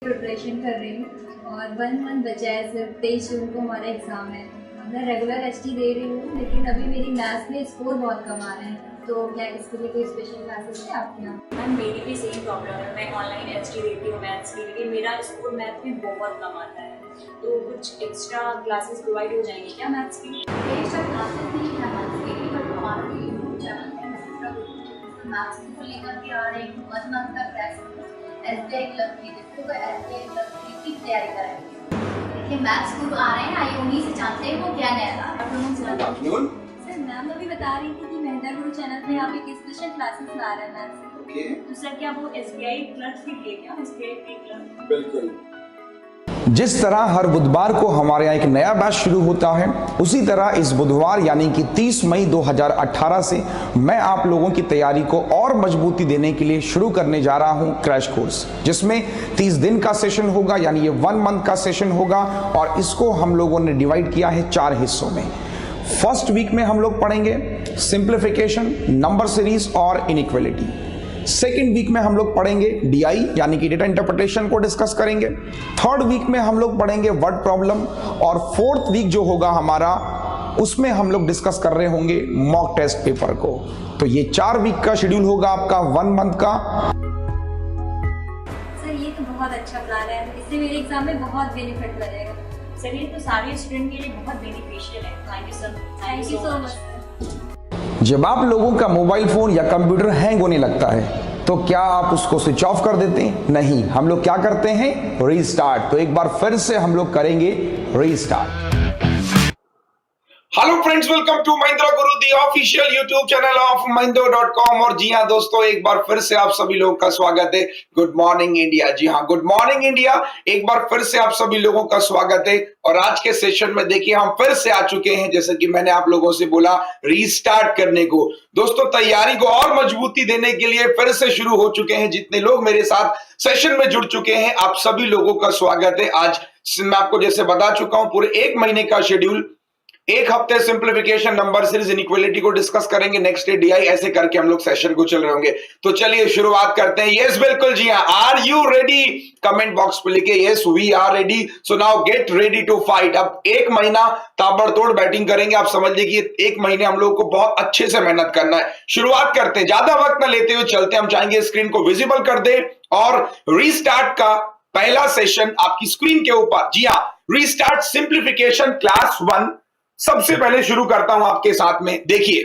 Preparation कर रही हूँ और 1 मंथ बचा है, सिर्फ 23 जून को हमारा एग्ज़ाम है। मैं रेगुलर एचटी दे रही हूँ, लेकिन अभी मेरी मैथ्स में स्कोर बहुत कम आ रहे हैं, तो क्या इसके लिए कोई स्पेशल क्लासेस है आपके यहाँ? मैम मेरी भी सेम प्रॉब्लम है। मैं ऑनलाइन एचटी देती हूँ मैथ्स की, लेकिन मेरा स्कोर मैथ में बहुत कम आता है। तो कुछ एक्स्ट्रा क्लासेस प्रोवाइड हो जाएंगी क्या मैथ्स की? एक्स्ट्रा क्लासेस नहीं है मैथ्स के लिए, बट हमारा भी यूट्यूब चैनल है मैथ्स को लेकर के आ रहे हैं। 1 मंथ का क्लास SBI क्लब की, जिसको SBI क्लब की तैयारी कराएंगे। देखिए मैथ्स गुरु आ रहे हैं, आइए उन्हीं से जानते हैं वो क्या नया ला रहे हैं। सर मैम अभी बता रही थी कि मेहंदा गुरु चैनल पे आप एक स्पेशल क्लासेस ला रहे हैं मैथ्स के। तो सर क्या वो SBI क्लब के लिए क्या? SBI club? बिल्कुल। जिस तरह हर बुधवार को हमारे यहाँ एक नया बैच शुरू होता है, उसी तरह इस बुधवार यानी कि 30 मई 2018 से मैं आप लोगों की तैयारी को और मजबूती देने के लिए शुरू करने जा रहा हूं क्रैश कोर्स, जिसमें 30 दिन का सेशन होगा, यानी ये 1 मंथ का सेशन होगा। और इसको हम लोगों ने डिवाइड किया है 4 हिस्सों में। फर्स्ट वीक में हम लोग पढ़ेंगे सिंप्लीफिकेशन, नंबर सीरीज और इनइक्वालिटी। सेकेंड वीक में हम लोग पढ़ेंगे DI यानी कि डेटा इंटरप्रिटेशन को डिस्कस करेंगे। थर्ड वीक में हम लोग पढ़ेंगे वर्ड प्रॉब्लम। और फोर्थ वीक जो होगा हमारा, उसमें हम लोग डिस्कस कर रहे होंगे मॉक टेस्ट पेपर को। तो ये 4 वीक का शेड्यूल होगा आपका 1 मंथ का। सर ये तो बहुत अच्छा प्लान है, इससे मेरे एग्जाम में बहुत बेनिफिट मिलेगा। सर ये तो सारे स्टूडेंट के लिए बहुत बेनिफिशियल है। Thank you so much. जब आप लोगों का मोबाइल फोन या कंप्यूटर हैंग होने लगता है, तो क्या आप उसको स्विच ऑफ कर देते हैं? नहीं, हम लोग क्या करते हैं? रीस्टार्ट। तो एक बार फिर से हम लोग करेंगे restart. Hello friends, welcome to Mahindra Guru the official YouTube channel of महिंद्रा.com। और जी हाँ दोस्तों, एक बार फिर से आप सभी लोगों का स्वागत है। Good morning India. जी हाँ, गुड मॉर्निंग इंडिया। एक बार फिर से आप सभी लोगों का स्वागत है। और आज के सेशन में देखिए हम फिर से आ चुके हैं, जैसे कि मैंने आप लोगों से बोला, रीस्टार्ट करने को। दोस्तों तैयारी को और मजबूती देने के लिए फिर से शुरू हो चुके हैं। जितने लोग मेरे साथ सेशन में जुड़ चुके हैं, आप सभी लोगों का स्वागत है। आज मैं आपको जैसे बता चुका हूं, पूरे 1 महीने का शेड्यूल, 1 हफ्ते सिंप्लीफिकेशन, नंबर सीरीज, इनइक्वालिटी को डिस्कस करेंगे, नेक्स्ट डे DI, ऐसे करके हम लोग सेशन को चल रहे होंगे। तो चलिए शुरुआत करते हैं। यस बिल्कुल जी हाँ, are you ready? Comment box पे लिखे yes we are ready. So now get ready to fight. अब 1 महीना ताबड़तोड़ बैटिंग करेंगे। आप समझ लीजिए 1 महीने हम लोगों को बहुत अच्छे से मेहनत करना है। शुरुआत करते हैं, ज्यादा वक्त ना लेते हुए चलते। हम चाहेंगे स्क्रीन को विजिबल कर दे और रीस्टार्ट का पहला सेशन आपकी स्क्रीन के ऊपर। जी हाँ, रीस्टार्ट सिंप्लीफिकेशन क्लास 1 सबसे पहले शुरू करता हूं आपके साथ में। देखिए,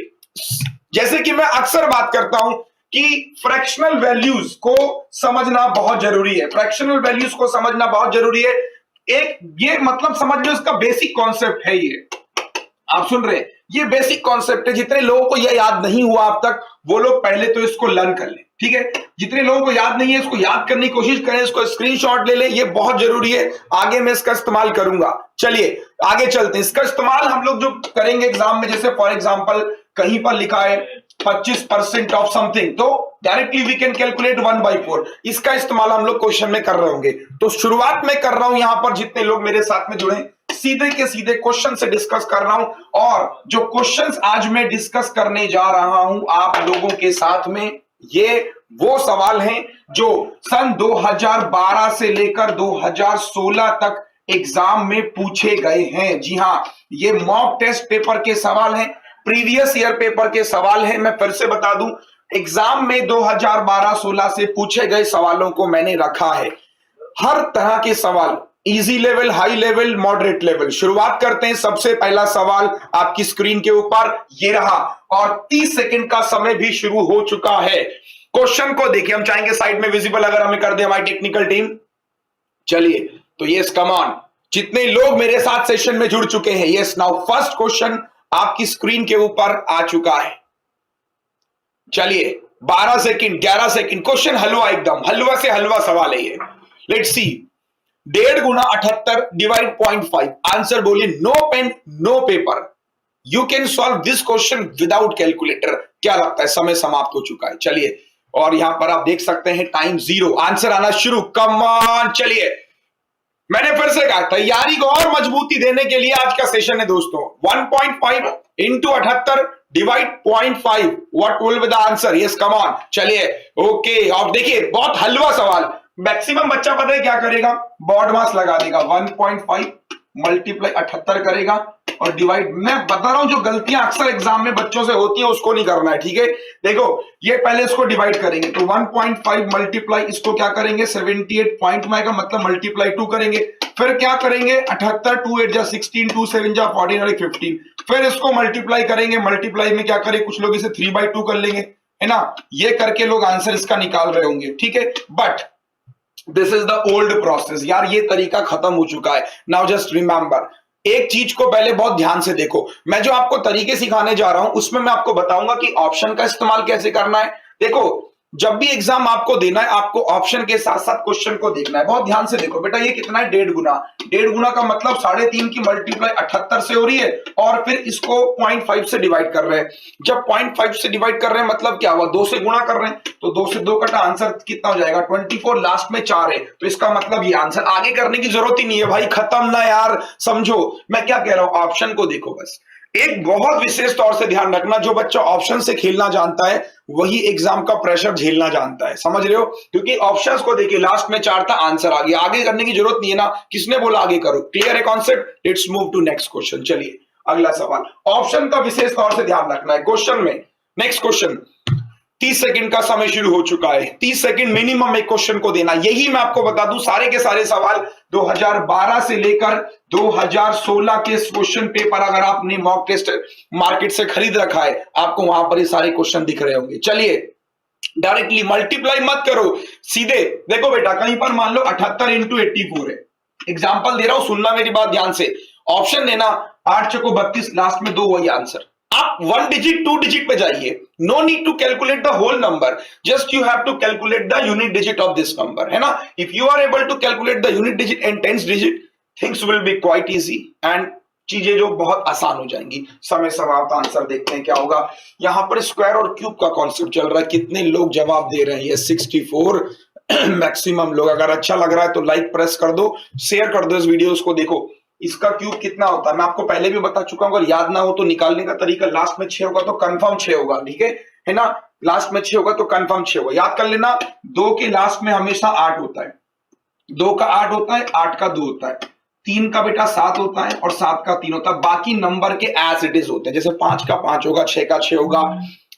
जैसे कि मैं अक्सर बात करता हूं कि फ्रैक्शनल वैल्यूज को समझना बहुत जरूरी है। फ्रैक्शनल वैल्यूज को समझना बहुत जरूरी है। एक ये मतलब समझ लो, इसका बेसिक कॉन्सेप्ट है ये। आप सुन रहे हैं, ये बेसिक कॉन्सेप्ट है। जितने लोगों को यह याद नहीं हुआ अब तक, वो लोग पहले तो इसको लर्न कर लें, ठीक है? जितने लोगों को याद नहीं है, इसको याद करने की कोशिश करें, इसको स्क्रीनशॉट ले लें, ये बहुत जरूरी है। आगे मैं इसका इस्तेमाल करूंगा। चलिए आगे चलते हैं। इसका इस्तेमाल हम लोग जो करेंगे एग्जाम में, जैसे फॉर एग्जांपल कहीं पर लिखा है 25% ऑफ समथिंग, तो डायरेक्टली वी कैन कैलकुलेट 1/4। इसका इस्तेमाल हम लोग क्वेश्चन में कर रहे होंगे। तो शुरुआत में कर रहा हूं यहां पर, जितने लोग मेरे साथ में जुड़े, सीधे के सीधे क्वेश्चन से डिस्कस कर रहा हूं। और जो क्वेश्चंस आज मैं डिस्कस करने जा रहा हूं आप लोगों के साथ में, ये वो सवाल हैं जो सन 2012 से लेकर 2016 तक एग्जाम में पूछे गए हैं। जी हां, ये मॉक टेस्ट पेपर के सवाल हैं, प्रीवियस ईयर पेपर के सवाल हैं। मैं फिर से बता दूं, एग्जाम में 2012-16 से पूछे गए सवालों को मैंने रखा है। हर तरह के सवाल, easy level, high level, moderate level. शुरुआत करते हैं। सबसे पहला सवाल आपकी स्क्रीन के ऊपर ये रहा, और 30 सेकंड का समय भी शुरू हो चुका है। क्वेश्चन को देखिए, हम चाहेंगे साइड में विजिबल अगर हमें कर दे हमारी टेक्निकल टीम। चलिए, तो यस कम ऑन, जितने लोग मेरे साथ सेशन में जुड़ चुके हैं, यस नाउ फर्स्ट क्वेश्चन आपकी स्क्रीन के ऊपर आ चुका है। चलिए 12 सेकंड, 11 सेकंड। क्वेश्चन हलवा, एकदम हलवा से हलवा सवाल है ये। Let's see. 1.5 गुना 78 डिवाइड 0.5। आंसर बोलिए, no pen no paper. You can solve this question without calculator. क्या लगता है? समय समाप्त हो चुका है। चलिए, और यहां पर आप देख सकते हैं टाइम 0। आंसर आना शुरू, कम ऑन। चलिए, मैंने फिर से कहा, तैयारी को और मजबूती देने के लिए आज का सेशन है दोस्तों। 1.5 into 78 divide 0.5, what will be the answer? Yes come on. चलिए ओके, और देखिए बहुत हलवा सवाल, मैक्सिमम बच्चा पता है क्या करेगा, बॉड मास लगा देगा, 1.5 मल्टीप्लाई 78 करेगा और डिवाइड। मैं बता रहा हूं जो गलतियां अक्सर एग्जाम में बच्चों से होती है उसको नहीं करना है, ठीक है। देखो ये पहले इसको डिवाइड करेंगे तो 1.5 मल्टीप्लाई इसको क्या करेंगे 78 पॉइंट में आएगा, मतलब मल्टीप्लाई 2 करेंगे। फिर क्या करेंगे 78, 2 8 जा 16, 2 7 जा 14 और 15। फिर इसको मल्टीप्लाई करेंगे, मल्टीप्लाई में क्या करें, कुछ लोग इसे 3/2 कर लेंगे, है ना। ये करके लोग आंसर इसका निकाल रहे होंगे, ठीक है। But this is the old process यार, ये तरीका खत्म हो चुका है। नाउ जस्ट रिमेंबर, एक चीज को पहले बहुत ध्यान से देखो। मैं जो आपको तरीके सिखाने जा रहा हूं उसमें मैं आपको बताऊंगा कि ऑप्शन का इस्तेमाल कैसे करना है। देखो जब भी एग्जाम आपको देना है, आपको ऑप्शन के साथ साथ क्वेश्चन को देखना है। बहुत ध्यान से देखो बेटा, ये कितना है 1.5 गुना। 1.5 गुना का मतलब 3.5 की मल्टीप्लाई 78 से हो रही है और फिर इसको 0.5 से डिवाइड कर रहे हैं। जब 0.5 से डिवाइड कर रहे हैं मतलब क्या हुआ, 2 से गुणा कर रहे हैं, तो 2 से 2 कटा, आंसर कितना हो जाएगा 24। लास्ट में 4 है तो इसका मतलब ये आंसर। आगे करने की जरूरत ही नहीं है भाई, खत्म ना यार, समझो मैं क्या कह रहा हूं। ऑप्शन को देखो बस। एक बहुत विशेष तौर से ध्यान रखना, जो बच्चा ऑप्शन से खेलना जानता है वही एग्जाम का प्रेशर झेलना जानता है, समझ रहे हो। क्योंकि ऑप्शंस को देखिए, लास्ट में 4 था, आंसर आ गया। आगे करने की जरूरत नहीं है ना, किसने बोला आगे करो। क्लियर है concept. Let's move to next question. चलिए अगला सवाल, ऑप्शन का विशेष तौर से ध्यान रखना है क्वेश्चन में। नेक्स्ट क्वेश्चन, 30 सेकंड का समय शुरू हो चुका है। 30 सेकंड मिनिमम एक क्वेश्चन को देना। यही मैं आपको बता दूं, सारे के सारे सवाल 2012 से लेकर 2016 के क्वेश्चन पेपर अगर आपने मॉक टेस्ट मार्केट से खरीद रखा है, आपको वहां पर ये सारे क्वेश्चन दिख रहे होंगे। चलिए डायरेक्टली मल्टीप्लाई मत करो, सीधे देखो बेटा, कहीं पर मान लो 78 इंटू 84 है। एग्जाम्पल दे रहा हूं, सुनना मेरी बात ध्यान से। ऑप्शन देना 8 चौको 32, लास्ट में 2, वही आंसर। आप 1 डिजिट 2 डिजिट पे जाइए, no need to calculate the whole number, just you have to calculate the unit digit of this number, है ना। If you are able to calculate the unit digit and tens digit, things will be quite easy and चीजें जो बहुत आसान हो जाएंगी। समय समाप्त, आंसर देखते हैं क्या होगा। यहां पर स्क्वायर और क्यूब का कॉन्सेप्ट चल रहा है। कितने लोग जवाब दे रहे हैं, 64 मैक्सिमम लोग। अगर अच्छा लग रहा है तो लाइक प्रेस कर दो, शेयर कर दो इस वीडियो को। देखो इसका क्यूब कितना होता है मैं आपको पहले भी बता चुका हूं, अगर याद ना हो तो निकालने का तरीका, लास्ट में 6 होगा तो कंफर्म 6 होगा, ठीक है ना। लास्ट में 6 होगा तो कंफर्म 6 होगा, याद कर लेना। 2 के लास्ट में हमेशा 8 होता है, 2 का 8 होता है, 8 का 2 होता है, 3 का बेटा 7 होता है और 7 का 3 होता है। बाकी नंबर के एज इट इज होते हैं, जैसे 5 का 5 होगा, 6 का 6 होगा,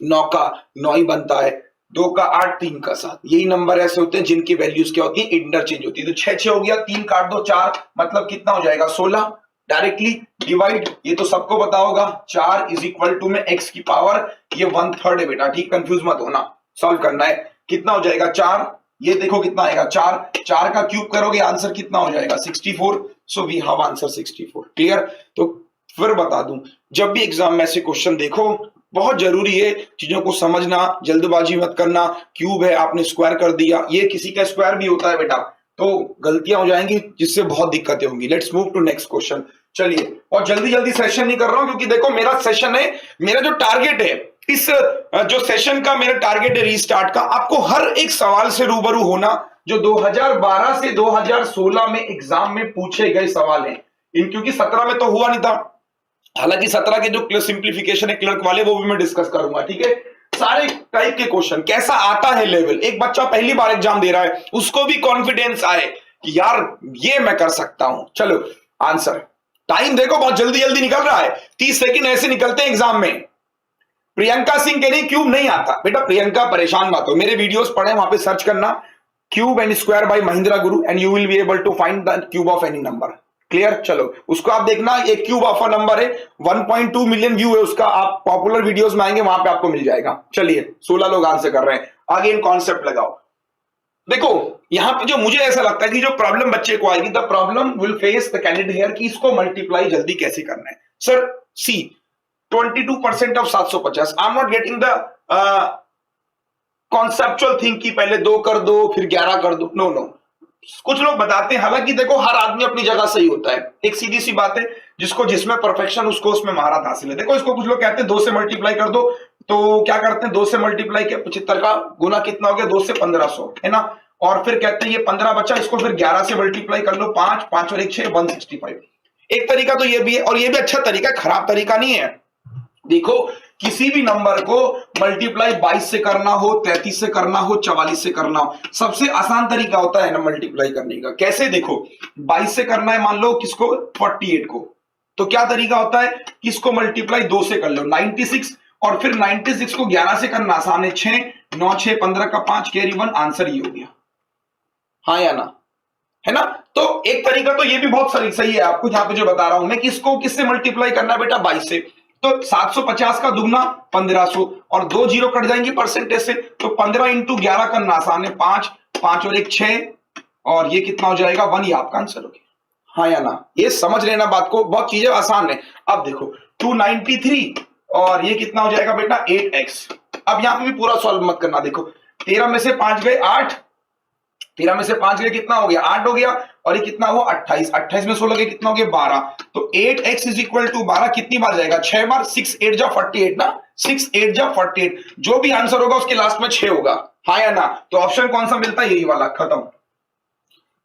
9 का 9 ही बनता है, 2 का 8, 3 का 7। यही नंबर ऐसे होते हैं जिनकी वैल्यूज क्या होती है, इंटरचेंज होती है। तो 6 6 हो गया, 3 काट दो 4, मतलब कितना हो जाएगा 16। डायरेक्टली डिवाइड, ये तो सबको पता होगा, 4 इज इक्वल टू में x की पावर, ये 1/3 है बेटा, ठीक, कंफ्यूज मत होना। सॉल्व करना है, कितना हो जाएगा 4, ये देखो कितना आएगा 4, 4 का क्यूब करोगे आंसर कितना हो जाएगा 64। So we have answer 64। Clear. तो फिर बता दूं, जब भी एग्जाम में ऐसे क्वेश्चन देखो, बहुत जरूरी है चीजों को समझना, जल्दबाजी मत करना। क्यूब है, आपने स्क्वायर कर दिया, ये किसी का स्क्वायर भी होता है बेटा, तो गलतियां हो जाएंगी जिससे बहुत दिक्कतें होंगी। Let's move to next question. चलिए, और जल्दी जल्दी सेशन नहीं कर रहा हूं क्योंकि देखो मेरा सेशन है, मेरा जो टारगेट है, इस जो सेशन का मेरा टारगेट है रीस्टार्ट का, आपको हर एक सवाल से रूबरू होना जो 2012 से 2016 में एग्जाम में पूछे गए सवाल हैं। क्योंकि 17 में तो हुआ नहीं था, हालांकि 17 के जो सिंप्लीफिकेशन है क्लर्क वाले वो भी मैं डिस्कस करूंगा, ठीक है। सारे टाइप के क्वेश्चन कैसा आता है लेवल, एक बच्चा पहली बार एग्जाम दे रहा है उसको भी कॉन्फिडेंस आए कि यार ये मैं कर सकता हूं। चलो आंसर, टाइम देखो बहुत जल्दी जल्दी निकल रहा है, 30 सेकंड ऐसे निकलते हैं एग्जाम में। प्रियंका सिंह कह रही क्यूब नहीं आता, बेटा प्रियंका परेशान मत हो, मेरे वीडियोस पढ़े, वहां पे सर्च करना cube and square by Mahindra Guru and you will be able to find the cube of any number. Clear. चलो उसको आप देखना, एक क्यूब ऑफ अ नंबर है, 1.2 मिलियन व्यू है उसका, आप पॉपुलर वीडियोस में आएंगे वहां पे आपको मिल जाएगा। चलिए 16 लोग आंसर कर रहे हैं, आगे इन कॉन्सेप्ट लगाओ। देखो यहां पे जो मुझे ऐसा लगता है कि जो प्रॉब्लम बच्चे को आएगी, the problem will face the candidate here, कि इसको मल्टीप्लाई जल्दी कैसे करना है। Sir see 22% of 750, I am not getting the conceptual thing की पहले 2 कर दो फिर 11 कर दो, नो नो। कुछ लोग बताते हैं, हालांकि देखो हर आदमी अपनी जगह सही होता है, एक सीधी सी बात है, जिसको जिसमें परफेक्शन उसको उसमें महारत हासिल है। देखो इसको कुछ लोग कहते हैं 2 से मल्टीप्लाई कर दो, तो क्या करते हैं 2 से मल्टीप्लाई के 75 का गुना कितना हो गया 2 से 1500, है ना। और फिर कहते हैं ये 15 बचा, इसको फिर 11 से मल्टीप्लाई कर लो, 5 5 और 1 6, 165। एक तरीका तो ये भी है, और ये भी अच्छा तरीका, खराब तरीका नहीं है। देखो किसी भी नंबर को मल्टीप्लाई 22 से करना हो, 33 से करना हो, 44 से करना हो, सबसे आसान तरीका होता है ना मल्टीप्लाई करने का। कैसे? देखो 22 से करना है मान लो किसको, 48 को, तो क्या तरीका होता है, किसको मल्टीप्लाई 2 से कर लो 96, और फिर 96 को 11 से करना आसान है, 6 9 6 15 का 5 कैरी 1, आंसर ये हो गया। हाँ या ना? है ना? तो एक तरीका तो ये भी बहुत सही है आपको यहां पे जो बता रहा हूं मैं, किसको किससे मल्टीप्लाई करना है बेटा, 22 से। तो 750 का दुगना 1500, और 2 जीरो कट जाएंगे परसेंटेज से, तो 15 इंटू 11 करना आसान है, 5 5 और 1 6, और ये कितना हो जाएगा 1, ये आपका आंसर हो गया। हाँ या ना? ये समझ लेना बात को, बहुत चीजें आसान है। अब देखो 293, और ये कितना हो जाएगा बेटा 8x। अब यहां पे भी पूरा सॉल्व मत करना, देखो 13 में से 5 गए 8, 13 में से 5 गए कितना हो गया 8 हो गया, और ये कितना हुआ 28, 28 में 16 गए कितना हो गया 12, तो 8x इज इक्वल टू 12 कितनी बार जाएगा 6 बार, 6 8 जा 48 ना, 6 8 जा 48, जो भी आंसर होगा उसके लास्ट में 6 होगा। हाँ या ना? तो ऑप्शन कौन सा मिलता है, यही वाला, खत्म।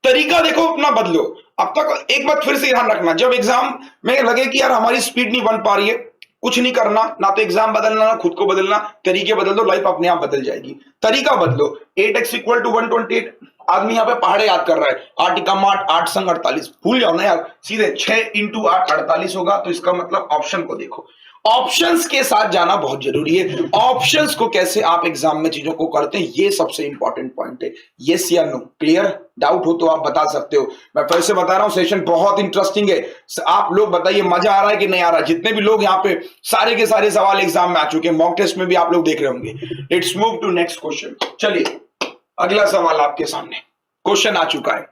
तरीका देखो अपना बदलो। अब तक एक बात फिर से ध्यान रखना, जब एग्जाम में लगे कि यार हमारी स्पीड नहीं बन पा रही है, कुछ नहीं करना, ना तो एग्जाम बदलना ना खुद को बदलना, तरीके बदल दो, लाइफ अपने आप बदल जाएगी। तरीका बदलो, 8x इक्वल टू 128, आदमी यहाँ पे पहाड़े याद कर रहा है, 8 एकम 8, 8 संग 48, भूल जाओ ना यार, सीधे 6 इंटू 8 48 होगा। तो इसका मतलब ऑप्शन को देखो, ऑप्शंस के साथ जाना बहुत जरूरी है। ऑप्शंस को कैसे आप एग्जाम में चीजों को करते हैं, ये सबसे इंपॉर्टेंट पॉइंट है। यस या नो? क्लियर? डाउट हो तो आप बता सकते हो। मैं फिर से बता रहा हूं, सेशन बहुत इंटरेस्टिंग है। आप लोग बताइए मजा आ रहा है कि नहीं आ रहा? जितने भी लोग यहाँ पे सारे के सारे सवाल एग्जाम में आ चुके हैं, मॉक टेस्ट में भी आप लोग देख रहे होंगे। Let's move to next question. चलिए अगला सवाल आपके सामने, क्वेश्चन आ चुका है,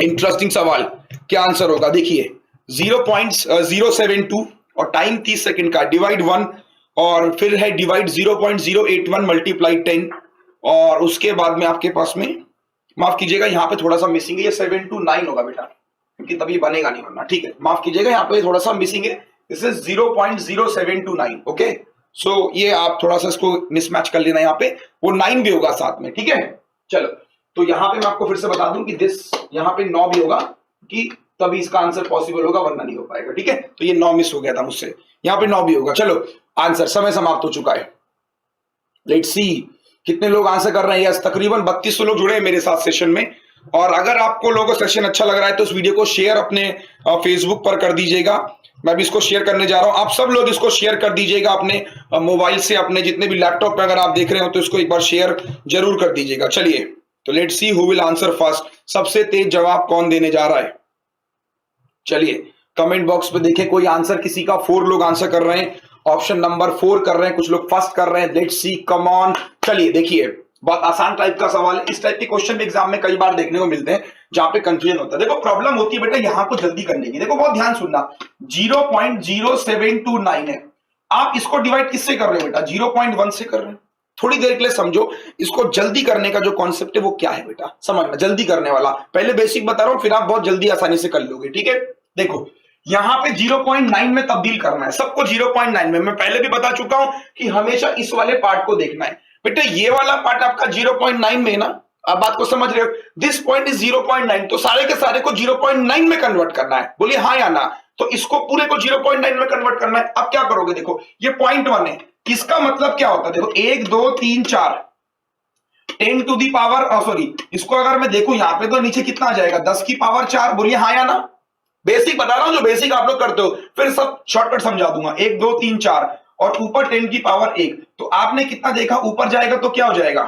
इंटरेस्टिंग सवाल। क्या आंसर होगा देखिए, 0.072 और टाइम 30 सेकंड का, डिवाइड 1, और फिर है डिवाइड 0.081 मल्टीप्लाई 10, और उसके बाद में आपके पास में, माफ कीजिएगा यहाँ पे थोड़ा सा मिसिंग है, ये 729 होगा बेटा, क्योंकि तभी बनेगा नहीं वरना, ठीक है, माफ कीजिएगा यहाँ पे थोड़ा सा मिसिंग है, दिस इज 0.0729। ओके, सो ये आप थोड़ा सा इसको मिसमैच कर लेना, यहाँ पे वो 9 भी होगा साथ में, ठीक है। चलो, तो यहाँ पे मैं आपको फिर से बता दूं कि दिस यहाँ पे 9 भी होगा, कि तभी इसका आंसर पॉसिबल होगा, वरना नहीं हो पाएगा, ठीक है। तो ये 9 मिस हो गया था मुझसे, यहाँ पे 9 भी होगा। चलो आंसर, समय समाप्त हो चुका है। लेट्स सी कितने लोग आंसर कर रहे हैं। यस, तकरीबन 3200 लोग जुड़े हैं मेरे साथ सेशन में। और अगर आपको लोगों का सेशन अच्छा लग रहा है तो इस वीडियो को शेयर अपने फेसबुक पर कर दीजिएगा। मैं भी इसको शेयर करने जा रहा हूं, आप सब लोग इसको शेयर कर दीजिएगा अपने मोबाइल से, अपने जितने भी लैपटॉप पे अगर आप देख रहे हो तो इसको एक बार शेयर जरूर कर दीजिएगा। चलिए, तो let's see who will answer first. सबसे तेज जवाब कौन देने जा रहा है? चलिए कमेंट बॉक्स पे देखें, कोई आंसर किसी का 4 लोग आंसर कर रहे हैं, ऑप्शन नंबर 4 कर रहे हैं, कुछ लोग फर्स्ट कर रहे हैं। Let's see, come on. चलिए देखिए, बहुत आसान टाइप का सवाल है। इस टाइप के क्वेश्चन एग्जाम में कई बार देखने को मिलते हैं जहां पे कंफ्यूजन होता है। देखो प्रॉब्लम होती है बेटा यहां को जल्दी करने की। देखो बहुत ध्यान सुनना, 0.0729 है, आप इसको डिवाइड किससे कर रहे हो बेटा? 0.1 से कर रहे हैं। थोड़ी देर के लिए समझो, इसको जल्दी करने का जो कॉन्सेप्ट है वो क्या है बेटा, समझना। जल्दी करने वाला पहले बेसिक बता रहा हूं, फिर आप बहुत जल्दी आसानी से कर लोगे, ठीक है। देखो यहां पे 0.9 में तब्दील करना है सबको, 0.9 में। मैं पहले भी बता चुका हूं कि हमेशा इस वाले पार्ट को देखना है बेटा। ये वाला पार्ट आपका 0.9 में है ना, आप बात को समझ रहे हो? दिस पॉइंट इज 0.9, तो सारे के सारे को 0.9 में कन्वर्ट करना है। बोलिए हाँ या ना? तो इसको पूरे को 0.9 में कन्वर्ट करना है। अब क्या करोगे? देखो ये 0.1 है, इसका मतलब क्या होता है? देखो 1 2 3 4, 10 टू दी पावर, सॉरी, इसको अगर मैं देखूं यहाँ पे तो नीचे कितना आ जाएगा? 10 की पावर 4। बोलिए हाँ या ना? बेसिक बता रहा हूं, जो बेसिक आप लोग करते हो, फिर सब शॉर्टकट समझा दूंगा। 1 2 3 4 और ऊपर 10 की पावर 1, तो आपने कितना देखा? ऊपर जाएगा तो क्या हो जाएगा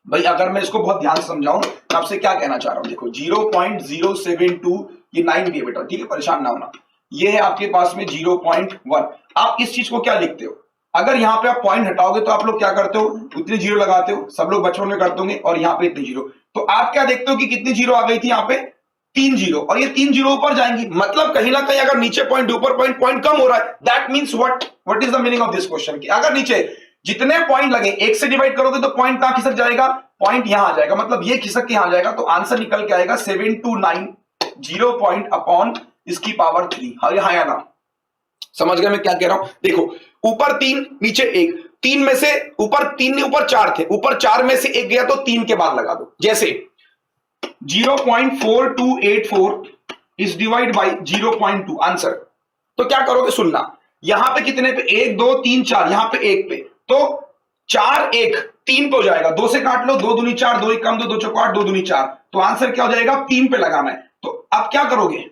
भाई? अगर मैं इसको बहुत ध्यान से समझाऊं तो आपसे क्या कहना चाह रहा हूं, देखो 0.072, ये 9 भी है बेटा, ठीक है, परेशान ना होना। ये है आपके पास में 0.1। आप इस चीज को क्या लिखते हो? अगर यहाँ पे आप पॉइंट हटाओगे तो आप लोग क्या करते हो? उतनी जीरो लगाते हो, सब लोग बचपन में करते होंगे, और यहाँ पे इतनी जीरो। तो आप क्या देखते हो कि कितनी जीरो आ गई थी? यहाँ पे 3 जीरो, और ये 3 जीरो ऊपर जाएंगी। मतलब कहीं ना कहीं अगर नीचे पॉइंट, ऊपर पॉइंट, पॉइंट कम हो रहा है। That means what is the meaning of this question? कि अगर नीचे जितने पॉइंट लगे 1 से डिवाइड करोगे तो पॉइंट कहां खिसक जाएगा? पॉइंट यहां आ जाएगा, मतलब ये खिसक के यहां आ जाएगा। तो आंसर निकल के आएगा 729, 0 पॉइंट अपॉन इसकी पावर 3। हाँ या ना? समझ गए मैं क्या कह रहा हूं? देखो ऊपर 3 नीचे 1, 3 में से ऊपर 3 नहीं, ऊपर 4 थे, ऊपर 4 में से 1 गया तो 3 के बाद लगा दो। जैसे 0.4284 इज डिवाइड बाई 0.2 आंसर। तो क्या करोगे? सुनना, यहां पे कितने पे, 1 2 3 4, यहां पे 1 पे, तो 4 1 3 पे हो जाएगा, 2 से काट लो, 2 दूनी 4, 2 1 कम 2, 2 चौको 8, 2 दूनी 4, तो आंसर क्या हो जाएगा, 3 पे लगाना है। तो अब क्या करोगे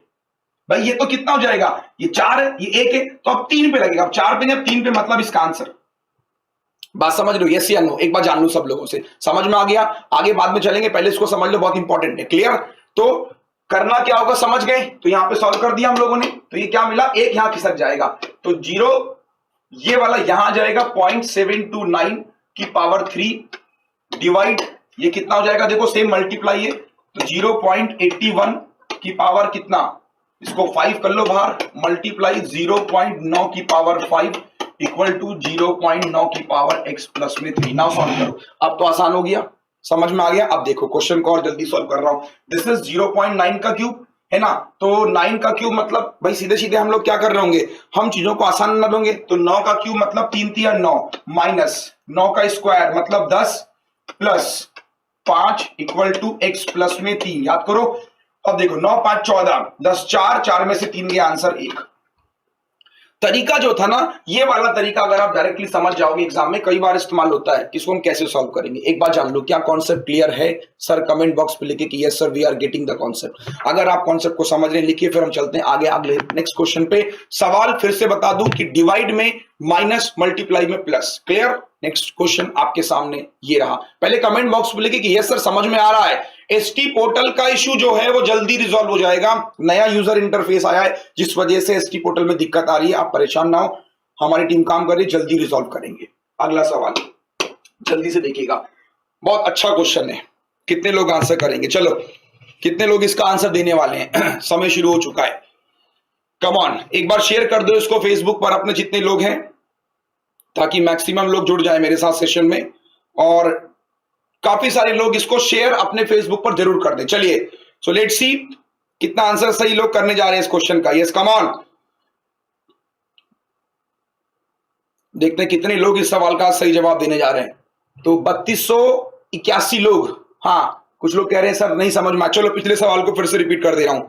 भाई, ये तो कितना हो जाएगा, ये 4 है, ये 1 है, तो अब 3 पे लगेगा, अब 4 पे नहीं 3 पे, मतलब इसका आंसर। बात समझ लो, यस या नो, एक बार जान लो सब लोगों से, समझ में आ गया, आगे बाद में चलेंगे, पहले इसको समझ लो, बहुत इंपॉर्टेंट है। क्लियर? तो करना क्या होगा, समझ गए, तो यहां पे सॉल्व कर दिया हम लोगों ने, तो ये क्या मिला, एक यहां खिसक जाएगा, तो 0 ये वाला यहां आ जाएगा 0.729 की पावर 3 डिवाइड, ये कितना हो जाएगा, देखो सेम मल्टीप्लाई है, तो 0.81 की पावर कितना, इसको 5 कर लो बाहर, मल्टीप्लाई 0.9 की पावर 5 इक्वल टू 0.9 की पावर x प्लस में 3। नाउ सॉल्व करो, अब तो आसान हो गया, समझ में आ गया। अब देखो क्वेश्चन को और जल्दी सॉल्व कर रहा हूं, दिस इज 0.9 का क्यूब है ना, तो 9 का क्यूब मतलब भाई सीधे सीधे हम लोग क्या कर रहे होंगे, हम चीजों को आसान ना लोगे, तो 9 का क्यूब मतलब 3 3 9 माइनस 9 का स्क्वायर मतलब 10 plus 5 equal to x plus में 3, याद करो। अब देखो 9 5 14, 10 4, 4 में से 3 गया, आंसर 1। तरीका जो था ना, ये वाला तरीका अगर आप डायरेक्टली समझ जाओगे एग्जाम में, कई बार इस्तेमाल होता है, इसको हम कैसे सॉल्व करेंगे एक बार जान लो। क्या कॉन्सेप्ट क्लियर है सर? कमेंट बॉक्स पे लिखिए कि yes sir we are getting the concept. अगर आप कॉन्सेप्ट को समझ रहे हैं लिखिए, फिर हम चलते हैं आगे अगले नेक्स्ट क्वेश्चन पे। सवाल फिर से बता दूं कि डिवाइड में माइनस, मल्टीप्लाई में प्लस। क्लियर? नेक्स्ट क्वेश्चन आपके सामने ये रहा, पहले कमेंट बॉक्स पे लिखिए कि यस सर समझ में आ रहा है। एसटी पोर्टल का इशू जो है वो जल्दी रिजॉल्व हो जाएगा, नया यूजर इंटरफेस आया है जिस वजह से एसटी पोर्टल में दिक्कत आ रही है, आप परेशान ना हो, हमारी टीम काम कर रही है, जल्दी रिजॉल्व करेंगे। अगला सवाल जल्दी से देखिएगा, बहुत अच्छा क्वेश्चन है, कितने लोग आंसर करेंगे, चलो कितने लोग इसका आंसर देने वाले हैं? समय शुरू हो चुका है, कम ऑन, एक बार शेयर कर दो इसको फेसबुक पर अपने जितने लोग हैं, ताकि मैक्सिमम लोग जुड़ जाए मेरे साथ सेशन में, और काफी सारे लोग इसको शेयर अपने फेसबुक पर जरूर कर दें। चलिए सो लेट्स सी कितना आंसर सही लोग करने जा रहे हैं इस क्वेश्चन का। यस कम ऑन, देखते हैं कितने लोग इस सवाल का सही जवाब देने जा रहे हैं। तो 3281 लोग, हाँ कुछ लोग कह रहे हैं सर नहीं समझ में। चलो पिछले सवाल को फिर से रिपीट कर दे रहा हूं।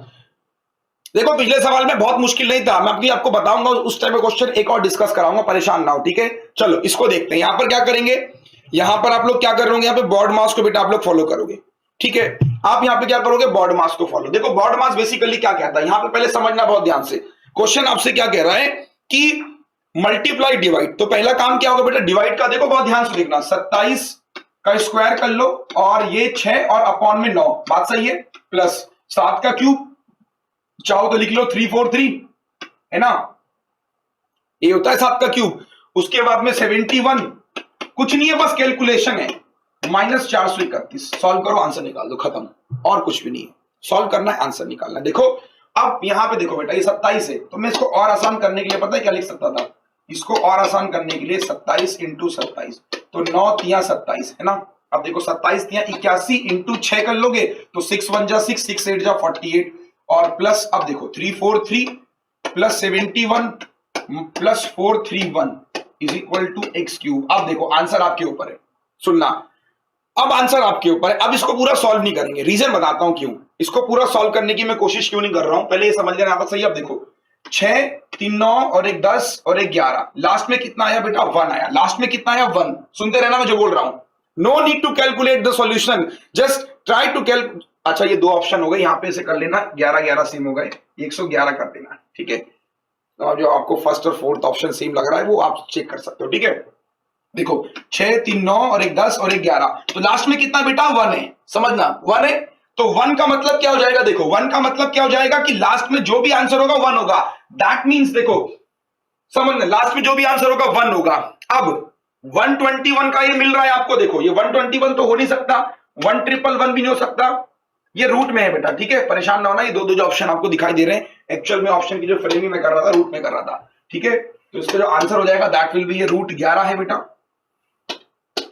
देखो पिछले सवाल में बहुत मुश्किल नहीं था, मैं आपको बताऊंगा उस टाइप का क्वेश्चन एक और डिस्कस कराऊंगा, परेशान ना हो, ठीक है। चलो इसको देखते हैं, यहां पर क्या करेंगे, यहां पर आप लोग क्या कर रहे होंगे, यहाँ पे बॉर्ड मास को बेटा आप लोग फॉलो करोगे, ठीक है। आप यहाँ पे क्या करोगे, बॉर्ड मास को फॉलो। देखो बॉर्ड मास बेसिकली क्या कहता है, यहाँ पे पहले समझना बहुत ध्यान से। क्वेश्चन आपसे क्या कह रहा है कि मल्टीप्लाई डिवाइड, तो पहला काम क्या होगा बेटा, डिवाइड का देखो बहुत ध्यान से देखना, 27 का स्क्वायर कर लो और ये 6 और अपॉन में 9, बात सही है, प्लस 7 का क्यूब, चाहो तो लिख लो 343 है ना, ये होता है 7 का क्यूब। उसके बाद में 71, कुछ नहीं है बस कैलकुलेशन है, माइनस 431, सॉल्व करो आंसर निकाल दो, खत्म, और कुछ भी नहीं है, सॉल्व करना है आंसर निकालना है। देखो अब यहां पे देखो बेटा ये 27 है, तो मैं इसको और आसान करने के लिए पता है क्या लिख सकता था, इसको और आसान करने के लिए 27 इंटू 27, तो 9 तिया 27 है ना। अब देखो 27 तिया 81 इंटू 6 कर लोगे तो 6 1 जा 6, 6 8 जा 48, और प्लस अब देखो 343 plus 71 plus 431 is equal to x cube. अब देखो आंसर आपके ऊपर है, सुनना, अब आंसर आपके ऊपर है। अब इसको पूरा सॉल्व नहीं करेंगे, रीजन बताता हूं क्यों। इसको पूरा सॉल्व करने की मैं कोशिश क्यों नहीं कर रहा हूं, पहले ये समझ लेना आप सही। अब देखो 6 3 9 और एक 10 और एक 11, लास्ट में कितना आया बेटा, 1 आया, लास्ट में कितना आया, 1। सुनते रहना मैं जो बोल रहा हूं, no need to calculate the solution, just try to calculate. अच्छा ये 2 ऑप्शन हो गए, यहां पे से कर लेना, 11 11 सेम हो गए, 111 कर देना, ठीक है। तो जो आपको फर्स्ट और फोर्थ ऑप्शन सेम लग रहा है वो आप चेक कर सकते हो, ठीक है। देखो 6 3 9 और एक 10 और एक 11, तो लास्ट में कितना बेटा, 1 है, समझना 1 है। तो 1 का मतलब क्या हो जाएगा, देखो 1 का मतलब क्या हो जाएगा कि लास्ट में जो भी आंसर होगा 1 होगा, दैट मींस देखो समझना, लास्ट में जो भी आंसर होगा 1 होगा। अब 121 का ये मिल रहा है आपको, देखो ये 121 तो हो नहीं सकता, 111 भी नहीं हो सकता, ये रूट में है बेटा, ठीक है, परेशान ना होना। ये दो जो ऑप्शन आपको दिखाई दे रहे हैं, एक्चुअल में ऑप्शन की जो फ्रेमिंग में कर रहा था रूट में कर रहा था, ठीक है। तो इसका जो आंसर हो जाएगा दैट विल बी, ये रूट 11 है बेटा,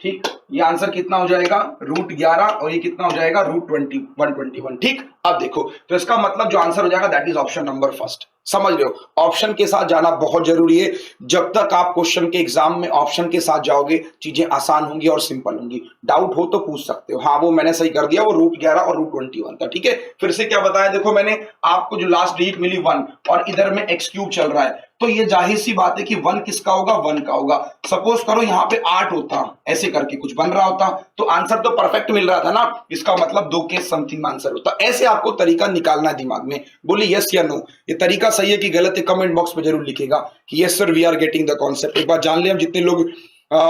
ठीक। ये आंसर कितना हो जाएगा, रूट 11, और ये कितना हो जाएगा, रूट 121, ठीक। अब देखो तो इसका मतलब जो आंसर हो जाएगा that is option number first. समझ रहे हो, ऑप्शन के साथ जाना बहुत जरूरी है। जब तक आप क्वेश्चन के एग्जाम में ऑप्शन के साथ जाओगे चीजें आसान होंगी और सिंपल होंगी। डाउट हो तो पूछ सकते हो, हाँ वो मैंने सही कर दिया, वो रूट 11 और रूट 21 था, ठीक है। फिर से क्या बताया, देखो मैंने आपको जो लास्ट डिजिट मिली 1 और इधर में x क्यूब चल रहा है, तो ये जाहिर सी बात है कि 1 किसका होगा, 1 का होगा। सपोज करो यहाँ पे 8 होता, ऐसे करके कुछ बन रहा होता, तो आंसर तो परफेक्ट मिल रहा था ना, इसका मतलब 2 के समथिंग आंसर होता। ऐसे आपको तरीका निकालना है दिमाग में। बोलिए यस या नो, ये तरीका सही है कि गलत है, कमेंट बॉक्स में जरूर लिखेगा कि yes sir we are getting the concept. एक बार जान ले हम जितने लोग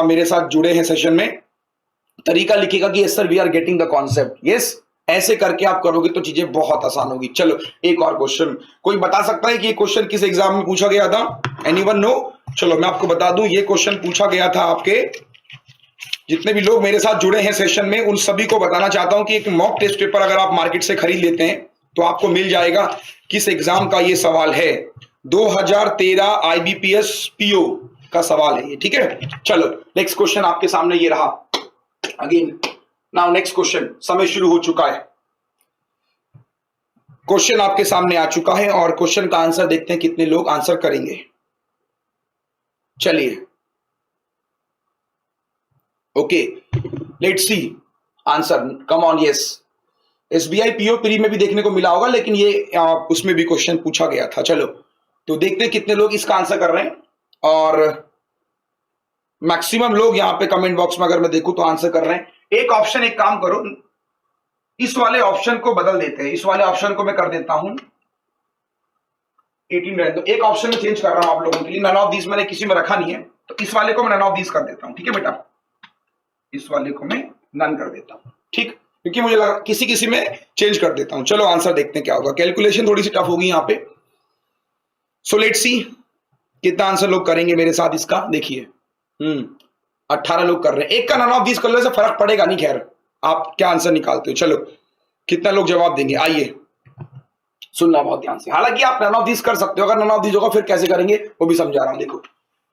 मेरे साथ जुड़े हैं सेशन में, तरीका लिखेगा कि yes sir we are getting the concept. Yes, ऐसे करके आप करोगे तो चीजें बहुत आसान होगी। चलो एक और क्वेश्चन, कोई बता सकता है कि ये क्वेश्चन किस एग्जाम में पूछा गया था? Anyone no? चलो मैं आपको बता दूं, ये क्वेश्चन पूछा गया था आपके, जितने भी लोग मेरे साथ जुड़े हैं सेशन में उन सभी को बताना चाहता हूं कि एक मॉक टेस्ट पेपर अगर आप मार्केट से खरीद लेते हैं तो आपको मिल जाएगा। किस एग्जाम का ये सवाल है? 2013 IBPS PO का सवाल है ये, ठीक है। चलो नेक्स्ट क्वेश्चन आपके सामने ये रहा। अगेन नाउ नेक्स्ट क्वेश्चन, समय शुरू हो चुका है। क्वेश्चन आपके सामने आ चुका है और क्वेश्चन का आंसर देखते हैं कितने लोग आंसर करेंगे। चलिए okay, let's see answer, come on. Yes, SBI PO pre में भी देखने को मिला होगा, लेकिन ये उसमें भी क्वेश्चन पूछा गया था। चलो तो देखते हैं कितने लोग इसका आंसर कर रहे हैं, और मैक्सिमम लोग यहां पे कमेंट बॉक्स में अगर मैं देखूं तो आंसर कर रहे हैं। एक ऑप्शन, एक काम करो, इस वाले ऑप्शन को बदल देते हैं, इस वाले ऑप्शन को मैं कर देता हूं 18 रहने दो। एक ऑप्शन में चेंज कर रहा हूं आप लोगों के लिए, नन ऑफ दीज मैंने किसी में रखा नहीं है, तो इस वाले को मैं नन ऑफ दीज कर देता हूं, ठीक है बेटा, इस वाले को मैं नन कर देता हूं, ठीक, क्योंकि मुझे लगा किसी किसी में चेंज कर देता हूं। चलो आंसर देखते हैं क्या होगा। कैलकुलेशन थोड़ी सी टफ होगी यहाँ पे, सो लेट्स सी कितना आंसर लोग करेंगे मेरे साथ इसका। देखिए 18 लोग कर रहे हैं, एक का नन ऑफ दीज करने से फर्क पड़ेगा नहीं, खैर आप क्या आंसर निकालते हो। चलो कितना लोग जवाब देंगे, आइए सुनना बहुत ध्यान से। हालांकि आप नन ऑफ दीज कर सकते हो, अगर नन ऑफ दीज होगा फिर कैसे करेंगे वो भी समझा रहा हूं। देखो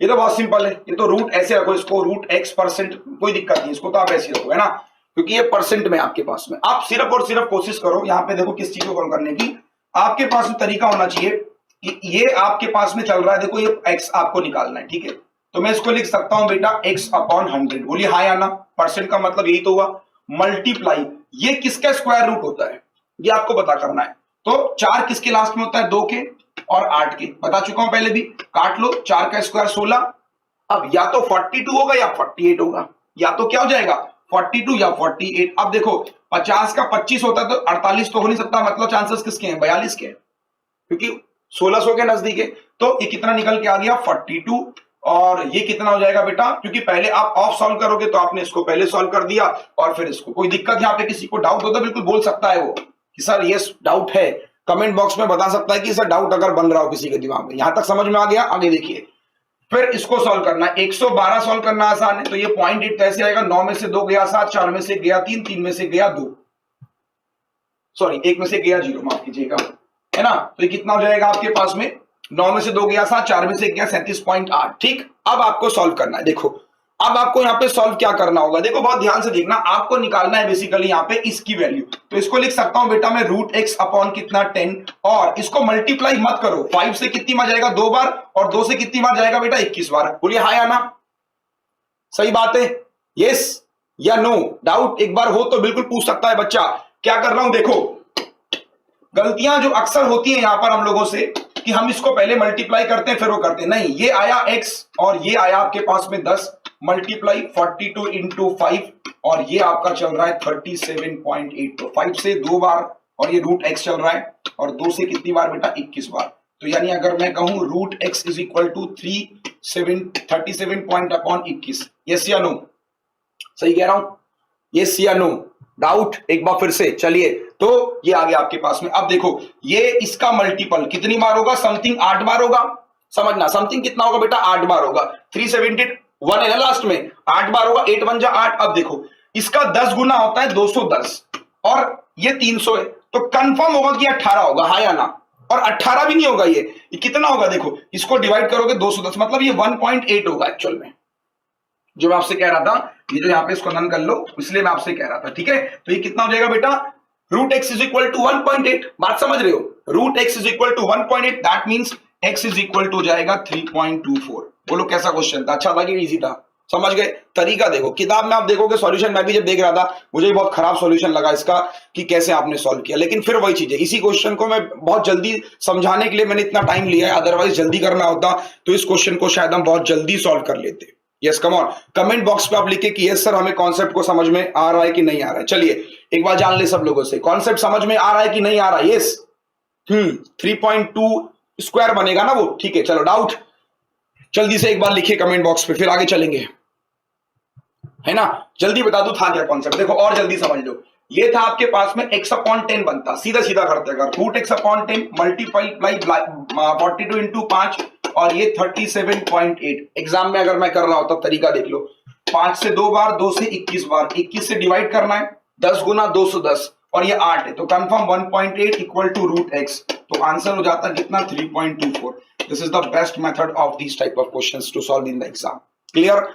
ये तो बहुत सिंपल है, ये तो रूट ऐसे रखो इसको, रूट x%, कोई दिक्कत नहीं, इसको तो आप ऐसे रखो, है ना, क्योंकि ये परसेंट में आपके पास में। आप सिर्फ और सिर्फ कोशिश करो यहाँ पे, देखो किस चीज को कॉल करने की, आपके पास में तरीका होना चाहिए कि ये आपके पास में चल रहा है, देखो ये x आपको निकालना है, ठीक है, तो मैं इसको लिख सकता हूं बेटा x/100। बोलिए हाँ या ना, परसेंट का मतलब यही तो हुआ, मल्टीप्लाई, ये किसका स्क्वायर रूट होता है ये आपको पता करना है। तो 4 किसके लास्ट में होता है, 2 के और 8 के, बता चुका हूं पहले भी, काट लो, 4 का स्क्वायर 16। अब या तो 42 होगा या 48 होगा, या तो क्या हो जाएगा 42 या 48। अब देखो 50 का 25 होता है तो 48 तो हो नहीं सकता, मतलब चांसेस किसके हैं, 42 के, क्योंकि 1600 के नजदीक है। तो ये कितना निकल के आ गया 42, और ये कितना हो जाएगा बेटा, क्योंकि पहले आप ऑफ सॉल्व करोगे तो आपने इसको पहले सॉल्व कर दिया और फिर इसको। कोई दिक्कत यहाँ पे किसी को डाउट होता है बिल्कुल बोल सकता है वो कि सर यस डाउट है, कमेंट बॉक्स में बता सकता है कि सर डाउट अगर बन रहा हो किसी के दिमाग में। यहां तक समझ में आ गया? आगे देखिए, फिर इसको सॉल्व करना है, 112 सॉल्व करना आसान है, तो ये 0.8 कैसे आएगा, 9 में से 2 गया 7, 4 में से गया 3, 3 में से गया 2, सॉरी 1 में से गया 0, माफ कीजिएगा, है ना। तो ये कितना हो जाएगा आपके पास में, 9 में से 2 गया 7, 4 में से गया 37.8। ठीक, अब आपको सॉल्व करना है। देखो अब आपको यहाँ पे सॉल्व क्या करना होगा, देखो बहुत ध्यान से देखना, आपको निकालना है बेसिकली यहाँ पे इसकी वैल्यू। तो इसको लिख सकता हूं बेटा मैं √x/ कितना 10, और इसको मल्टीप्लाई मत करो, 5 से कितनी बार जाएगा 2 बार, और 2 से कितनी बार जाएगा बेटा 21 बार। बोलिए हाँ या ना, सही बात है, यस या नो। डाउट एक बार हो तो बिल्कुल पूछ सकता है बच्चा। क्या कर रहा हूं, देखो गलतियां जो अक्सर होती है यहां पर हम लोगों से कि हम इसको पहले मल्टीप्लाई करते हैं फिर वो करते हैं, नहीं, ये आया x और ये आया आपके पास में 10, मल्टीप्लाई 42 इंटू 5, और ये आपका चल रहा है 37.8। तो 5 से 2 बार और ये √x चल रहा है, और 2 से कितनी बार बेटा 21 बार। तो यानी अगर मैं कहूं √x is equal to 37.21, yes या नो, सही कह रहा हूं, यस या नो, डाउट एक बार फिर से। चलिए तो ये आ गया आपके पास में। अब देखो ये इसका मल्टीपल कितनी बार होगा, समथिंग 8 बार होगा, समझना, समथिंग कितना होगा बेटा 8 बार होगा, 371 है ना लास्ट में, 8 बार होगा, 8 1 जा 8। अब देखो इसका 10 गुना होता है 210, और ये 300 है, तो कंफर्म होगा कि 18 होगा, हाँ या ना। और 18 भी नहीं होगा, ये कितना होगा, देखो इसको डिवाइड करोगे 210, मतलब ये 1.8 होगा एक्चुअल में, जो मैं आपसे कह रहा था। ये जो यहाँ पे इसको नन कर लो, इसलिए मैं आपसे कह रहा था, ठीक है। तो ये कितना हो जाएगा बेटा, √x इज इक्वल टू 1.8, बात समझ रहे हो, √x is equal to 1.8, that means x is equal to हो जाएगा 3.24। बोलो कैसा क्वेश्चन था, अच्छा था कि इजी था, समझ गए? तरीका देखो, किताब में आप देखोगे सॉल्यूशन, मैं भी जब देख रहा था मुझे भी बहुत खराब सॉल्यूशन लगा इसका कि कैसे आपने सॉल्व किया, लेकिन फिर वही चीज है, इसी क्वेश्चन को मैं बहुत जल्दी समझाने के लिए मैंने इतना टाइम लिया है, अदरवाइज जल्दी करना होता तो इस क्वेश्चन को शायद हम बहुत जल्दी सॉल्व कर लेते। Yes come on, comment box पे आप लिखे कि यस सर हमें कॉन्सेप्ट को समझ में आ रहा है कि नहीं आ रहा है। चलिए एक बार जान ले सब लोगों से, कॉन्सेप्ट समझ में आ रहा है कि नहीं आ रहा है? यस 3.2 स्क्वायर बनेगा ना वो, ठीक है। चलो डाउट जल्दी से एक बार लिखिए कमेंट बॉक्स पे, फिर आगे चलेंगे, है ना। जल्दी बता दू था क्या कॉन्सेप्ट, देखो और जल्दी समझ लो। ये था आपके पास में x/10 बनता, सीधा सीधा करते अगर रूट x/10 मल्टीप्लाई 42 इंटू 5 और ये 37.8। एग्जाम में अगर मैं कर रहा होता तरीका देख लो, 5 से 2 बार, 2 से 21 बार, 21 से डिवाइड करना है, 10 गुना 210 और ये 8 है तो confirm 1.8 equal to root x, तो आंसर हो जाता है कितना 3.24। This is the best method of this type of questions to solve in the exam. Clear?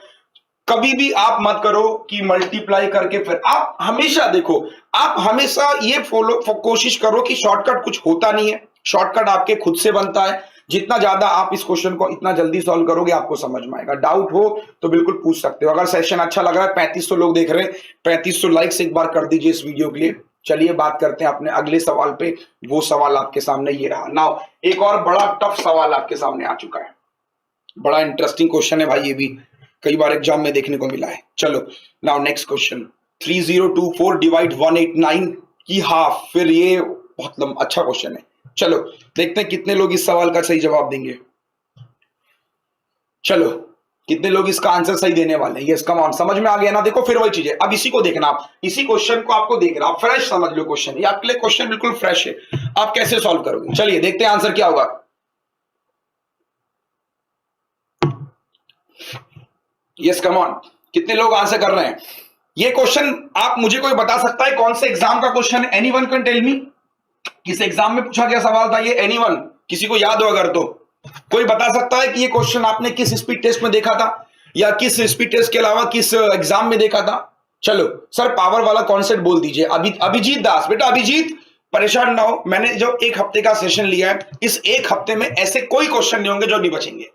कभी भी आप मत करो कि मल्टीप्लाई करके, फिर आप हमेशा देखो, आप हमेशा ये कोशिश करो कि शॉर्टकट कुछ होता नहीं है, शॉर्टकट आपके खुद से बनता है। जितना ज्यादा आप इस क्वेश्चन को इतना जल्दी सॉल्व करोगे आपको समझ में आएगा। डाउट हो तो बिल्कुल पूछ सकते हो। अगर सेशन अच्छा लग रहा है, 3500 लोग देख रहे हैं, 3500 लाइक्स एक बार कर दीजिए इस वीडियो के लिए। चलिए बात करते हैं अपने अगले सवाल पे। वो सवाल आपके सामने ये रहा। नाउ एक और बड़ा टफ सवाल आपके सामने आ चुका है, बड़ा इंटरेस्टिंग क्वेश्चन है भाई, ये भी कई बार एग्जाम में देखने को मिला है। चलो नाउ नेक्स्ट क्वेश्चन, 3024 डिवाइड 189 की हाफ। फिर ये बहुत अच्छा क्वेश्चन है। चलो देखते हैं कितने लोग इस सवाल का सही जवाब देंगे। चलो कितने लोग इसका आंसर सही देने वाले हैं। यस कम ऑन, समझ में आ गया ना। देखो फिर वही चीज है, अब इसी को देखना, आप इसी क्वेश्चन को आपको देखना, आप फ्रेश समझ लो क्वेश्चन, ये आपके लिए क्वेश्चन बिल्कुल फ्रेश है, आप कैसे सॉल्व करोगे। चलिए देखते हैं आंसर क्या होगा। यस कम ऑन, कितने लोग आंसर कर रहे हैं। ये क्वेश्चन आप मुझे कोई बता सकता है कौन से एग्जाम का क्वेश्चन है? एनीवन कैन टेल मी, किस एग्जाम में पूछा गया सवाल था ये? एनीवन, किसी को याद हो अगर तो कोई बता सकता है कि ये क्वेश्चन आपने किस स्पीड टेस्ट में देखा था या किस स्पीड टेस्ट के अलावा किस एग्जाम में देखा था? चलो सर पावर वाला कॉन्सेप्ट बोल दीजिए। अभिजीत दास, बेटा अभिजीत परेशान ना हो, मैंने जो एक हफ्ते का सेशन लिया है, इस एक हफ्ते में ऐसे कोई क्वेश्चन नहीं होंगे जो नहीं बचेंगे,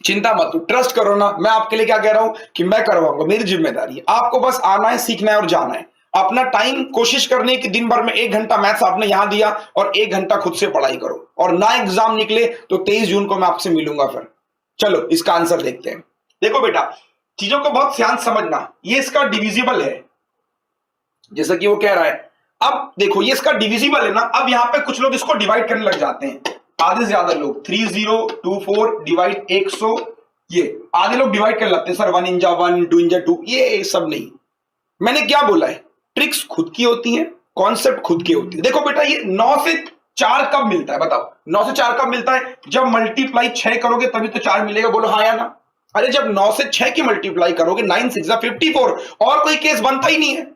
चिंता मत, ट्रस्ट करो ना। मैं आपके लिए क्या कह रहा हूं कि मैं करवाऊंगा, मेरी जिम्मेदारी है, आपको बस आना है, सीखना है और जाना है। अपना टाइम कोशिश करने की दिन भर में 1 घंटा मैथ्स आपने यहां दिया और 1 घंटा खुद से पढ़ाई करो, और ना एग्जाम निकले तो 23 जून को मैं आपसे मिलूंगा फिर। चलो इसका आंसर देखते हैं। देखो बेटा चीजों को बहुत ध्यान समझना, ये इसका डिविजिबल है जैसा कि वो कह रहा है। अब देखो ये इसका डिविजिबल है ना, अब यहां पे कुछ लोग इसको डिवाइड करने लग जाते हैं, आधे से ज्यादा लोग 3024 डिवाइड 100, ये आधे लोग डिवाइड कर लगते हैं सर 1 इंजा 1 2 इंजा 2, ये सब नहीं। मैंने क्या बोला है, ट्रिक्स खुद की होती हैं, कॉन्सेप्ट खुद की होती है। देखो बेटा ये 9 से 4 कब मिलता है बताओ? 9 से 4 कब मिलता है? जब मल्टीप्लाई 6 करोगे तभी तो 4 मिलेगा, बोलो हाँ या ना। अरे जब 9 से 6 की मल्टीप्लाई करोगे 9 6 54, और कोई केस बनता ही नहीं है,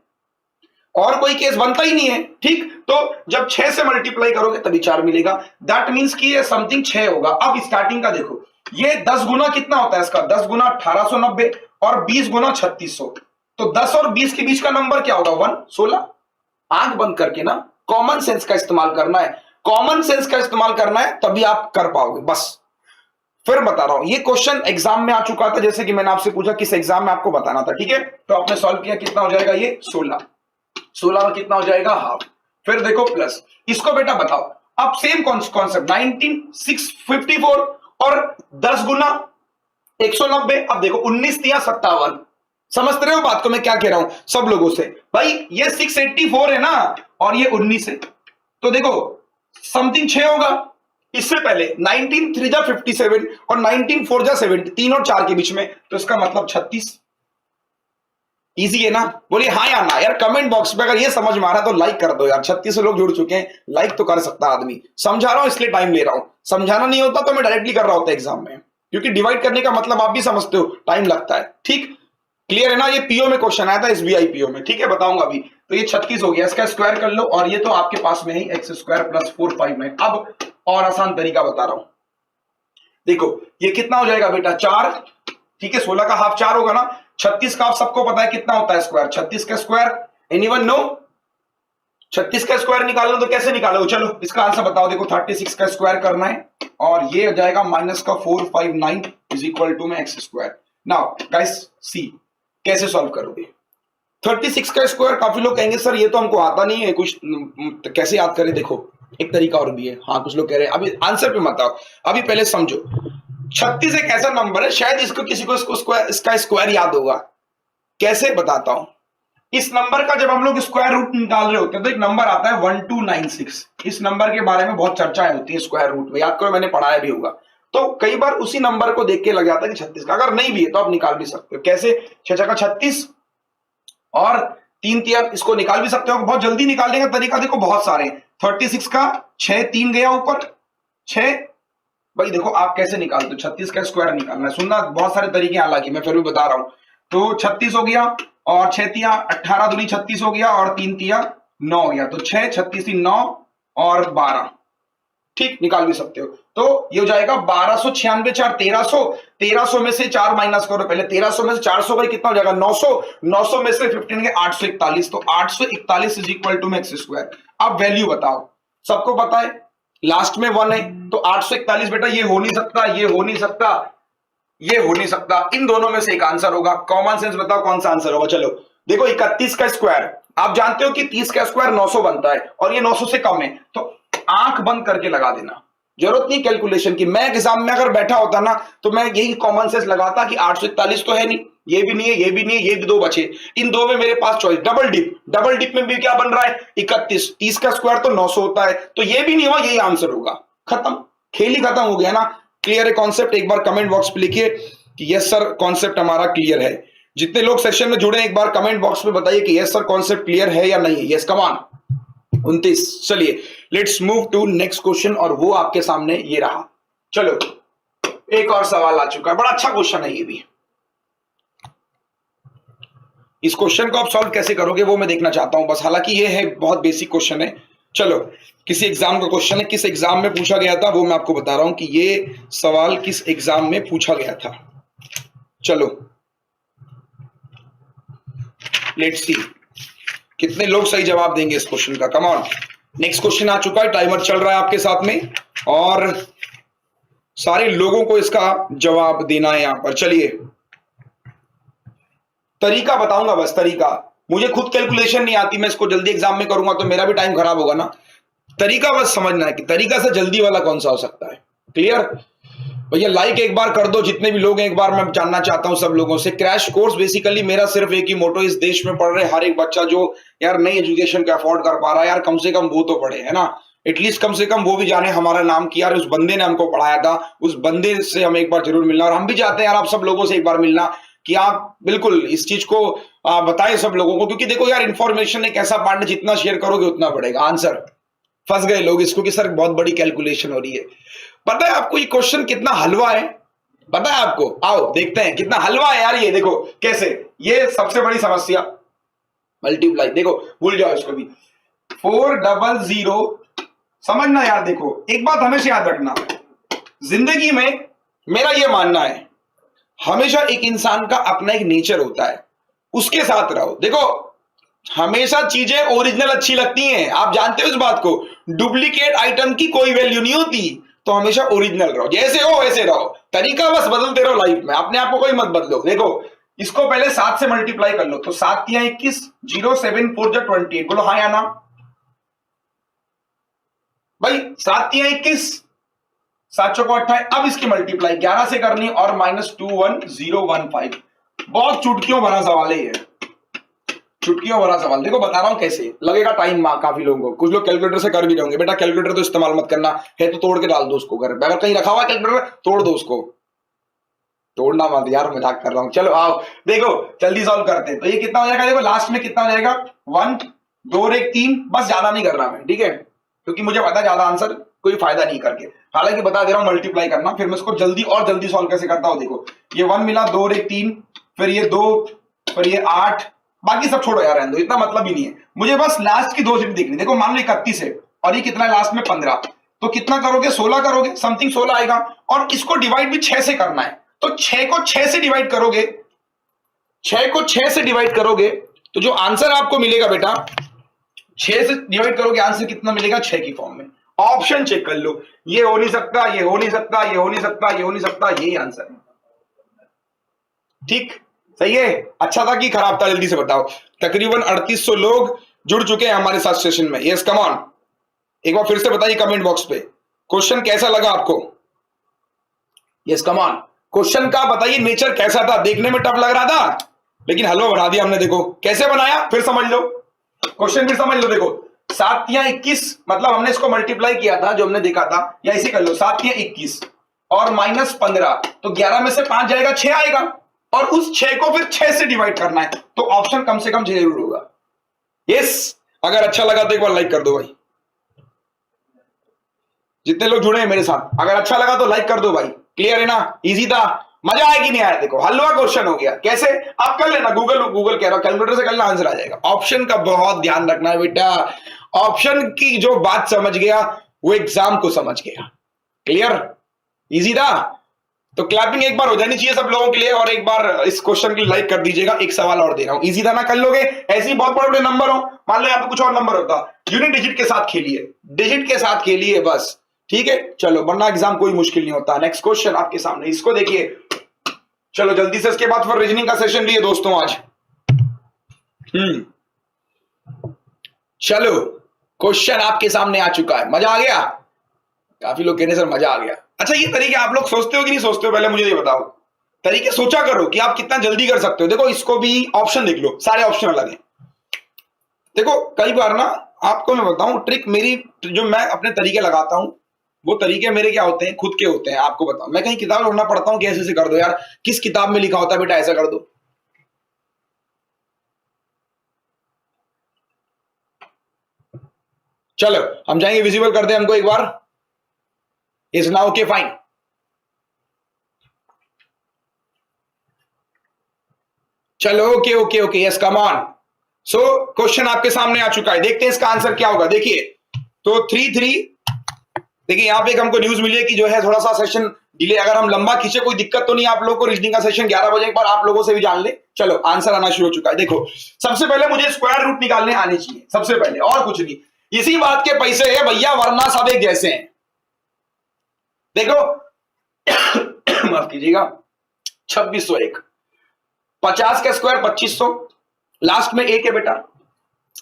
और कोई केस बनता ही नहीं है, ठीक। तो जब 6 से मल्टीप्लाई करोगे तभी 4 मिलेगा, दैट मींस कि ये समथिंग 6 होगा। अब स्टार्टिंग का देखो, ये 10 गुना कितना होता है इसका? 10 गुना 1890 और 20 गुना 3600, तो 10 और 20 के बीच का नंबर क्या होगा? 1 16। आंख बंद करके ना कॉमन सेंस का इस्तेमाल करना है, कॉमन सेंस का इस्तेमाल करना है तभी आप कर पाओगे। बस फिर बता रहा हूं, ये क्वेश्चन एग्जाम में आ चुका था, जैसे कि मैंने आपसे पूछा किस एग्जाम में आपको बताना था, ठीक है। तो आपने सॉल्व किया, कितना हो जाएगा ये 16 में कितना हो जाएगा? हाफ। फिर देखो प्लस, इसको बेटा बताओ। अब सेम कॉन्सेप्ट 19654 और 10 गुना 190। अब देखो 19 या 57, समझते रहे हो बात को मैं क्या कह रहा हूं सब लोगों से? भाई ये 684 है ना और ये 19 है, तो देखो समथिंग 6 होगा। इससे पहले 19 3 जा 57 और 19 4 जा 70, 3 और 4 के बीच में, तो इसका मतलब 36। इजी है ना? बोलिए हाँ या ना यार कमेंट बॉक्स में। अगर ये समझ में आ रहा है तो लाइक कर दो यार, 36 लोग जुड़ चुके हैं, लाइक तो कर सकता आदमी। समझा रहा हूं इसलिए टाइम ले रहा हूं, समझाना नहीं होता तो मैं डायरेक्टली कर रहा होता एग्जाम में, क्योंकि डिवाइड करने का मतलब आप भी समझते हो, टाइम लगता है, ठीक। क्लियर है ना? ये पीओ में क्वेश्चन आया था, एसबीआई पीओ में, ठीक है, बताऊंगा अभी। तो ये 36 हो गया, इसका स्क्वायर कर लो, और ये तो आपके पास में ही x² + 459। अब और आसान तरीका बता रहा हूं, देखो ये कितना हो जाएगा बेटा? 4, ठीक है। 16 का हाफ 4 होगा ना। 36 का आप सबको पता है कितना होता है स्क्वायर? 36 का स्क्वायर एनीवन नो? 36 का स्क्वायर निकालना तो कैसे निकालो? चलो इसका आंसर बताओ। देखो 36 का स्क्वायर करना है और ये हो जाएगा -459 = में x²। नाउ गाइस सी कैसे सॉल्व करोगे। 36 का स्क्वायर, काफी लोग कहेंगे सर ये तो हमको आता नहीं है कुछ, तो कैसे याद करें। देखो एक तरीका और भी है। हाँ कुछ लोग कह रहे हैं अभी आंसर पे मत आओ, अभी पहले समझो। 36 एक ऐसा नंबर है, शायद इसको किसी को इसका स्क्वायर याद होगा। कैसे बताता हूं। इस नंबर का जब हम लोग स्क्वायर रूट निकाल रहे होते हैं तो एक नंबर आता है 1296। इस नंबर के बारे में बहुत चर्चाएं होती है स्क्वायर रूट में, याद करो मैंने पढ़ाया भी होगा। तो कई बार उसी नंबर को देख के लग जाता है कि 36 का, अगर नहीं भी है तो आप निकाल भी सकते हो। कैसे, 6 का 36 और 3 तिया इसको निकाल भी सकते हो। बहुत जल्दी निकालने का तरीका देखो बहुत सारे। 36 का 6 3 गया ऊपर 6। भाई देखो आप कैसे निकालते हो 36 का स्क्वायर निकालना है, सुनना बहुत सारे तरीके, हालांकि मैं फिर भी बता रहा हूं। तो 36 हो गया और 6 तिया 18 दूनी 36 हो गया और 3 तिया 9 हो गया। तो 6 36 9 और 12, ठीक निकाल भी सकते हो। तो ये हो जाएगा 1296 4 1300। 1300 में से 4 माइनस करो पहले, 1300 में से 400 भाई कितना हो जाएगा 900। 900 में से 15 के 841। तो 841 is equal to x square. अब वैल्यू बताओ, सबको पता है लास्ट में 1 है, तो 841 बेटा ये हो नहीं सकता, ये हो नहीं सकता, ये हो नहीं सकता, इन दोनों में से एक आंसर होगा। कॉमन सेंस बताओ कौन सा आंसर होगा। चलो देखो 31 का स्क्वायर, आप जानते हो कि 30 का स्क्वायर 900 बनता है और ये 900 से कम है, तो आंख बंद करके लगा देना, जरूरत नहीं कैलकुलेशन की। मैं एग्जाम में अगर बैठा होता ना तो मैं यही कॉमन सेंस लगाता कि 841 तो है नहीं, ये भी नहीं है, ये भी नहीं है, ये भी दो बचे, इन दो में मेरे पास choice. Double dip, double dip में भी क्या बन रहा है 31, 30 का स्क्वायर तो 900 होता है, तो ये भी नहीं हुआ, यही आंसर होगा। खत्म, खेल ही खत्म हो गया ना। क्लियर है कॉन्सेप्ट? एक बार कमेंट बॉक्स पे लिखिए कि यस सर कॉन्सेप्ट हमारा क्लियर है। जितने लोग सेशन में जुड़े एक बार कमेंट बॉक्स में बताइए कि यस सर कॉन्सेप्ट क्लियर है या नहीं। Yes come on. 29। चलिए let's move to next question, और वो आपके सामने ये रहा। चलो एक और सवाल आ चुका है, बड़ा अच्छा क्वेश्चन है ये भी। इस क्वेश्चन को आप सॉल्व कैसे करोगे वो मैं देखना चाहता हूं बस, हालांकि ये है बहुत बेसिक क्वेश्चन है। चलो किसी एग्जाम का क्वेश्चन है, किस एग्जाम में पूछा गया था वो मैं आपको बता रहा हूं कि ये सवाल किस एग्जाम में पूछा गया था। चलो लेट्स सी कितने लोग सही जवाब देंगे इस क्वेश्चन का। कम ऑन, नेक्स्ट क्वेश्चन आ चुका है, टाइमर चल रहा है आपके साथ में और सारे लोगों को इसका जवाब देना है यहां पर। चलिए तरीका बताऊंगा बस, तरीका। मुझे खुद कैलकुलेशन नहीं आती, मैं इसको जल्दी एग्जाम में करूंगा तो मेरा भी टाइम खराब होगा ना। तरीका बस समझना है कि तरीका से जल्दी वाला कौन सा हो सकता है। क्लियर भैया? लाइक एक बार कर दो जितने भी लोग हैं, एक बार मैं जानना चाहता हूं सब लोगों से। क्रैश कोर्स बेसिकली मेरा सिर्फ एक ही मोटो, इस देश में पढ़ रहे हर एक बच्चा जो यार नई एजुकेशन को अफोर्ड कर पा रहा है, यार कम से कम वो तो पढ़े, है ना। एटलीस्ट कम से कम वो भी जाने हमारा नाम किया, उस बंदे ने हमको पढ़ाया था, उस बंदे से हम एक बार जरूर मिलना। और हम भी चाहते हैं यार आप सब लोगों से एक बार मिलना कि आप बिल्कुल इस चीज को बताएं सब लोगों को, क्योंकि देखो यार इन्फॉर्मेशन एक ऐसा पार्ट है जितना शेयर करोगे उतना बढ़ेगा। आंसर फंस गए लोग इसको कि सर बहुत बड़ी कैलकुलेशन हो रही है। पता है आपको ये क्वेश्चन कितना हलवा है? पता है आपको? आओ देखते हैं कितना हलवा है यार ये। देखो कैसे, ये सबसे बड़ी समस्या मल्टीप्लाई, देखो भूल जाओ इसको भी। 400 समझना यार। देखो एक बात हमेशा याद रखना, जिंदगी में मेरा ये मानना है हमेशा एक इंसान का अपना एक नेचर होता है, उसके साथ रहो। देखो हमेशा चीजें ओरिजिनल अच्छी लगती हैं, आप जानते हो इस बात को। डुप्लीकेट आइटम की कोई वैल्यू नहीं होती, तो हमेशा ओरिजिनल रहो, जैसे हो वैसे रहो। तरीका बस बदलते रहो लाइफ में, अपने आप को कोई मत बदलो। देखो इसको पहले 7 से मल्टीप्लाई कर लो, तो 7 या 21, 0 7 4 28। बोलो हाँ या ना भाई? 7 या 21, 7 चौको 28। अब इसकी मल्टीप्लाई 11 से करनी और -21015। बहुत चुटकियों भरा सवाल है ये, चुटकियों भरा सवाल। देखो बता रहा हूं कैसे लगेगा टाइम काफी लोगों को। कुछ लोग कैलकुलेटर से कर भी रहोगे। बेटा कैलकुलेटर तो इस्तेमाल मत करना है, तो तोड़ के डाल दो उसको घर पे। अगर कहीं रखा हुआ कैलकुलेटर तोड़ दो उसको, तोड़ना मत यार, मजाक कर रहा हूं। चलो आओ देखो जल्दी सॉल्व करते हैं। तो ये कितना हो जाएगा? देखो लास्ट में कितना हो जाएगा 1 2 और 1 3। बस ज्यादा नहीं कर रहा मैं, ठीक है, क्योंकि मुझे पता है ज्यादा आंसर कोई फायदा नहीं करके। हालांकि बता दे रहा हूं मल्टीप्लाई करना, फिर मैं इसको जल्दी और जल्दी सॉल्व कैसे करता हूं। देखो ये 1 मिला, 2 और 1 3, फिर ये 2, फिर ये 8, बाकी सब छोड़ो यार, रहने दो, इतना मतलब ही नहीं है मुझे। बस लास्ट की 2 डिजिट देखनी। देखो मान लो 31 है और ये कितना है लास्ट में 15, तो कितना करोगे? 16 करोगे, समथिंग 16 आएगा। और इसको डिवाइड भी 6 से करना है, तो 6 को 6 से डिवाइड करोगे, 6 को 6 से डिवाइड करोगे तो जो आंसर आपको मिलेगा बेटा, 6 से डिवाइड करोगे आंसर कितना मिलेगा? 6 की फॉर्म में। ऑप्शन चेक कर लो, ये हो नहीं सकता, ये हो नहीं सकता, ये हो नहीं सकता, ये हो नहीं सकता, यही आंसर है। ठीक, सही है? अच्छा था कि खराब था? जल्दी से बताओ। तकरीबन 3800 लोग जुड़ चुके हैं हमारे साथ सेशन में। यस, कम ऑन, एक बार फिर से बताइए कमेंट बॉक्स पे क्वेश्चन कैसा लगा आपको। यस, कम ऑन, क्वेश्चन का बताइए नेचर कैसा था। देखने में टफ लग रहा था, लेकिन हलवा बना दिया हमने। देखो कैसे बनाया, फिर समझ लो क्वेश्चन, फिर समझ लो। देखो 7 या 21, मतलब हमने इसको मल्टीप्लाई किया था जो हमने देखा था, या इसे कर लो 7 या 21 और -15, तो 11 में से 5 जाएगा, 6 आएगा, और उस 6 को फिर 6 से डिवाइड करना है, तो ऑप्शन कम से कम 6 जरूर होगा। यस, अगर अच्छा लगा तो एक बार लाइक कर दो भाई। जितने लोग जुड़े हैं मेरे साथ, अगर अच्छा लगा तो लाइक कर दो भाई। क्लियर है ना? इजी था? मजा आया कि नहीं आया? देखो हलवा क्वेश्चन हो गया। कैसे? आप कर लेना, गूगल कह रहा हूं, कैलकुलेटर से करना, आंसर आ जाएगा। ऑप्शन का बहुत ध्यान रखना है बेटा। ऑप्शन की जो बात समझ गया वो एग्जाम को समझ गया। क्लियर? इजी था? तो क्लैपिंग एक बार हो जानी चाहिए सब लोगों के लिए, और एक बार इस क्वेश्चन के लिए लाइक कर दीजिएगा। एक सवाल और दे रहा हूं, इजी था ना? कर लोगे? ऐसे ही बहुत बड़े बड़े नंबर हो, मान लो यहाँ पे कुछ और नंबर होता, यूनिट डिजिट के साथ खेलिए, डिजिट के साथ खेलिए बस, ठीक है? चलो, वरना एग्जाम कोई मुश्किल नहीं होता। नेक्स्ट क्वेश्चन आपके सामने, इसको देखिए। चलो जल्दी से, इसके बाद फिर रीजनिंग का सेशन लिए दोस्तों आज। चलो, क्वेश्चन आपके सामने आ चुका है। मजा आ गया? काफी लोग कहने सर मजा आ गया। अच्छा, ये तरीके आप लोग सोचते हो कि नहीं सोचते हो? पहले मुझे ये बताओ, तरीके सोचा करो कि आप कितना जल्दी कर सकते हो। देखो इसको भी ऑप्शन देख लो, सारे ऑप्शन अलग हैं। देखो कई बार ना, आपको मैं बताऊं ट्रिक मेरी, जो मैं अपने तरीके लगाता हूं, वो तरीके मेरे क्या होते हैं, खुद के होते हैं। आपको बताऊं, मैं कहीं किताब ढूंढना पड़ता हूं कि ऐसे कर दो यार, किस किताब में लिखा होता है बेटा ऐसा कर दो। चलो हम जाएंगे, विजिबल कर दे हमको एक बार। Is now okay, fine. चलो okay okay okay, yes, come on. So question आपके सामने आ चुका है, देखते हैं इसका आंसर क्या होगा। देखिए तो 3 देखिए यहाँ पे एक हमको न्यूज मिली है कि जो है थोड़ा सा सेशन डिले, अगर हम लंबा खींचे कोई दिक्कत तो नहीं आप लोगों को। रीजनिंग का सेशन 11 बजे, एक बार आप लोगों से भी जान ले। चलो आंसर आना शुरू हो चुका है। देखो सबसे पहले मुझे स्क्वायर रूट निकालने आने चाहिए सबसे पहले, और कुछ नहीं। इसी बात के पैसे है भैया, वरना सब एक जैसे हैं। देखो माफ कीजिएगा, 2601, 50 का स्क्वायर 2500, लास्ट में एक है बेटा।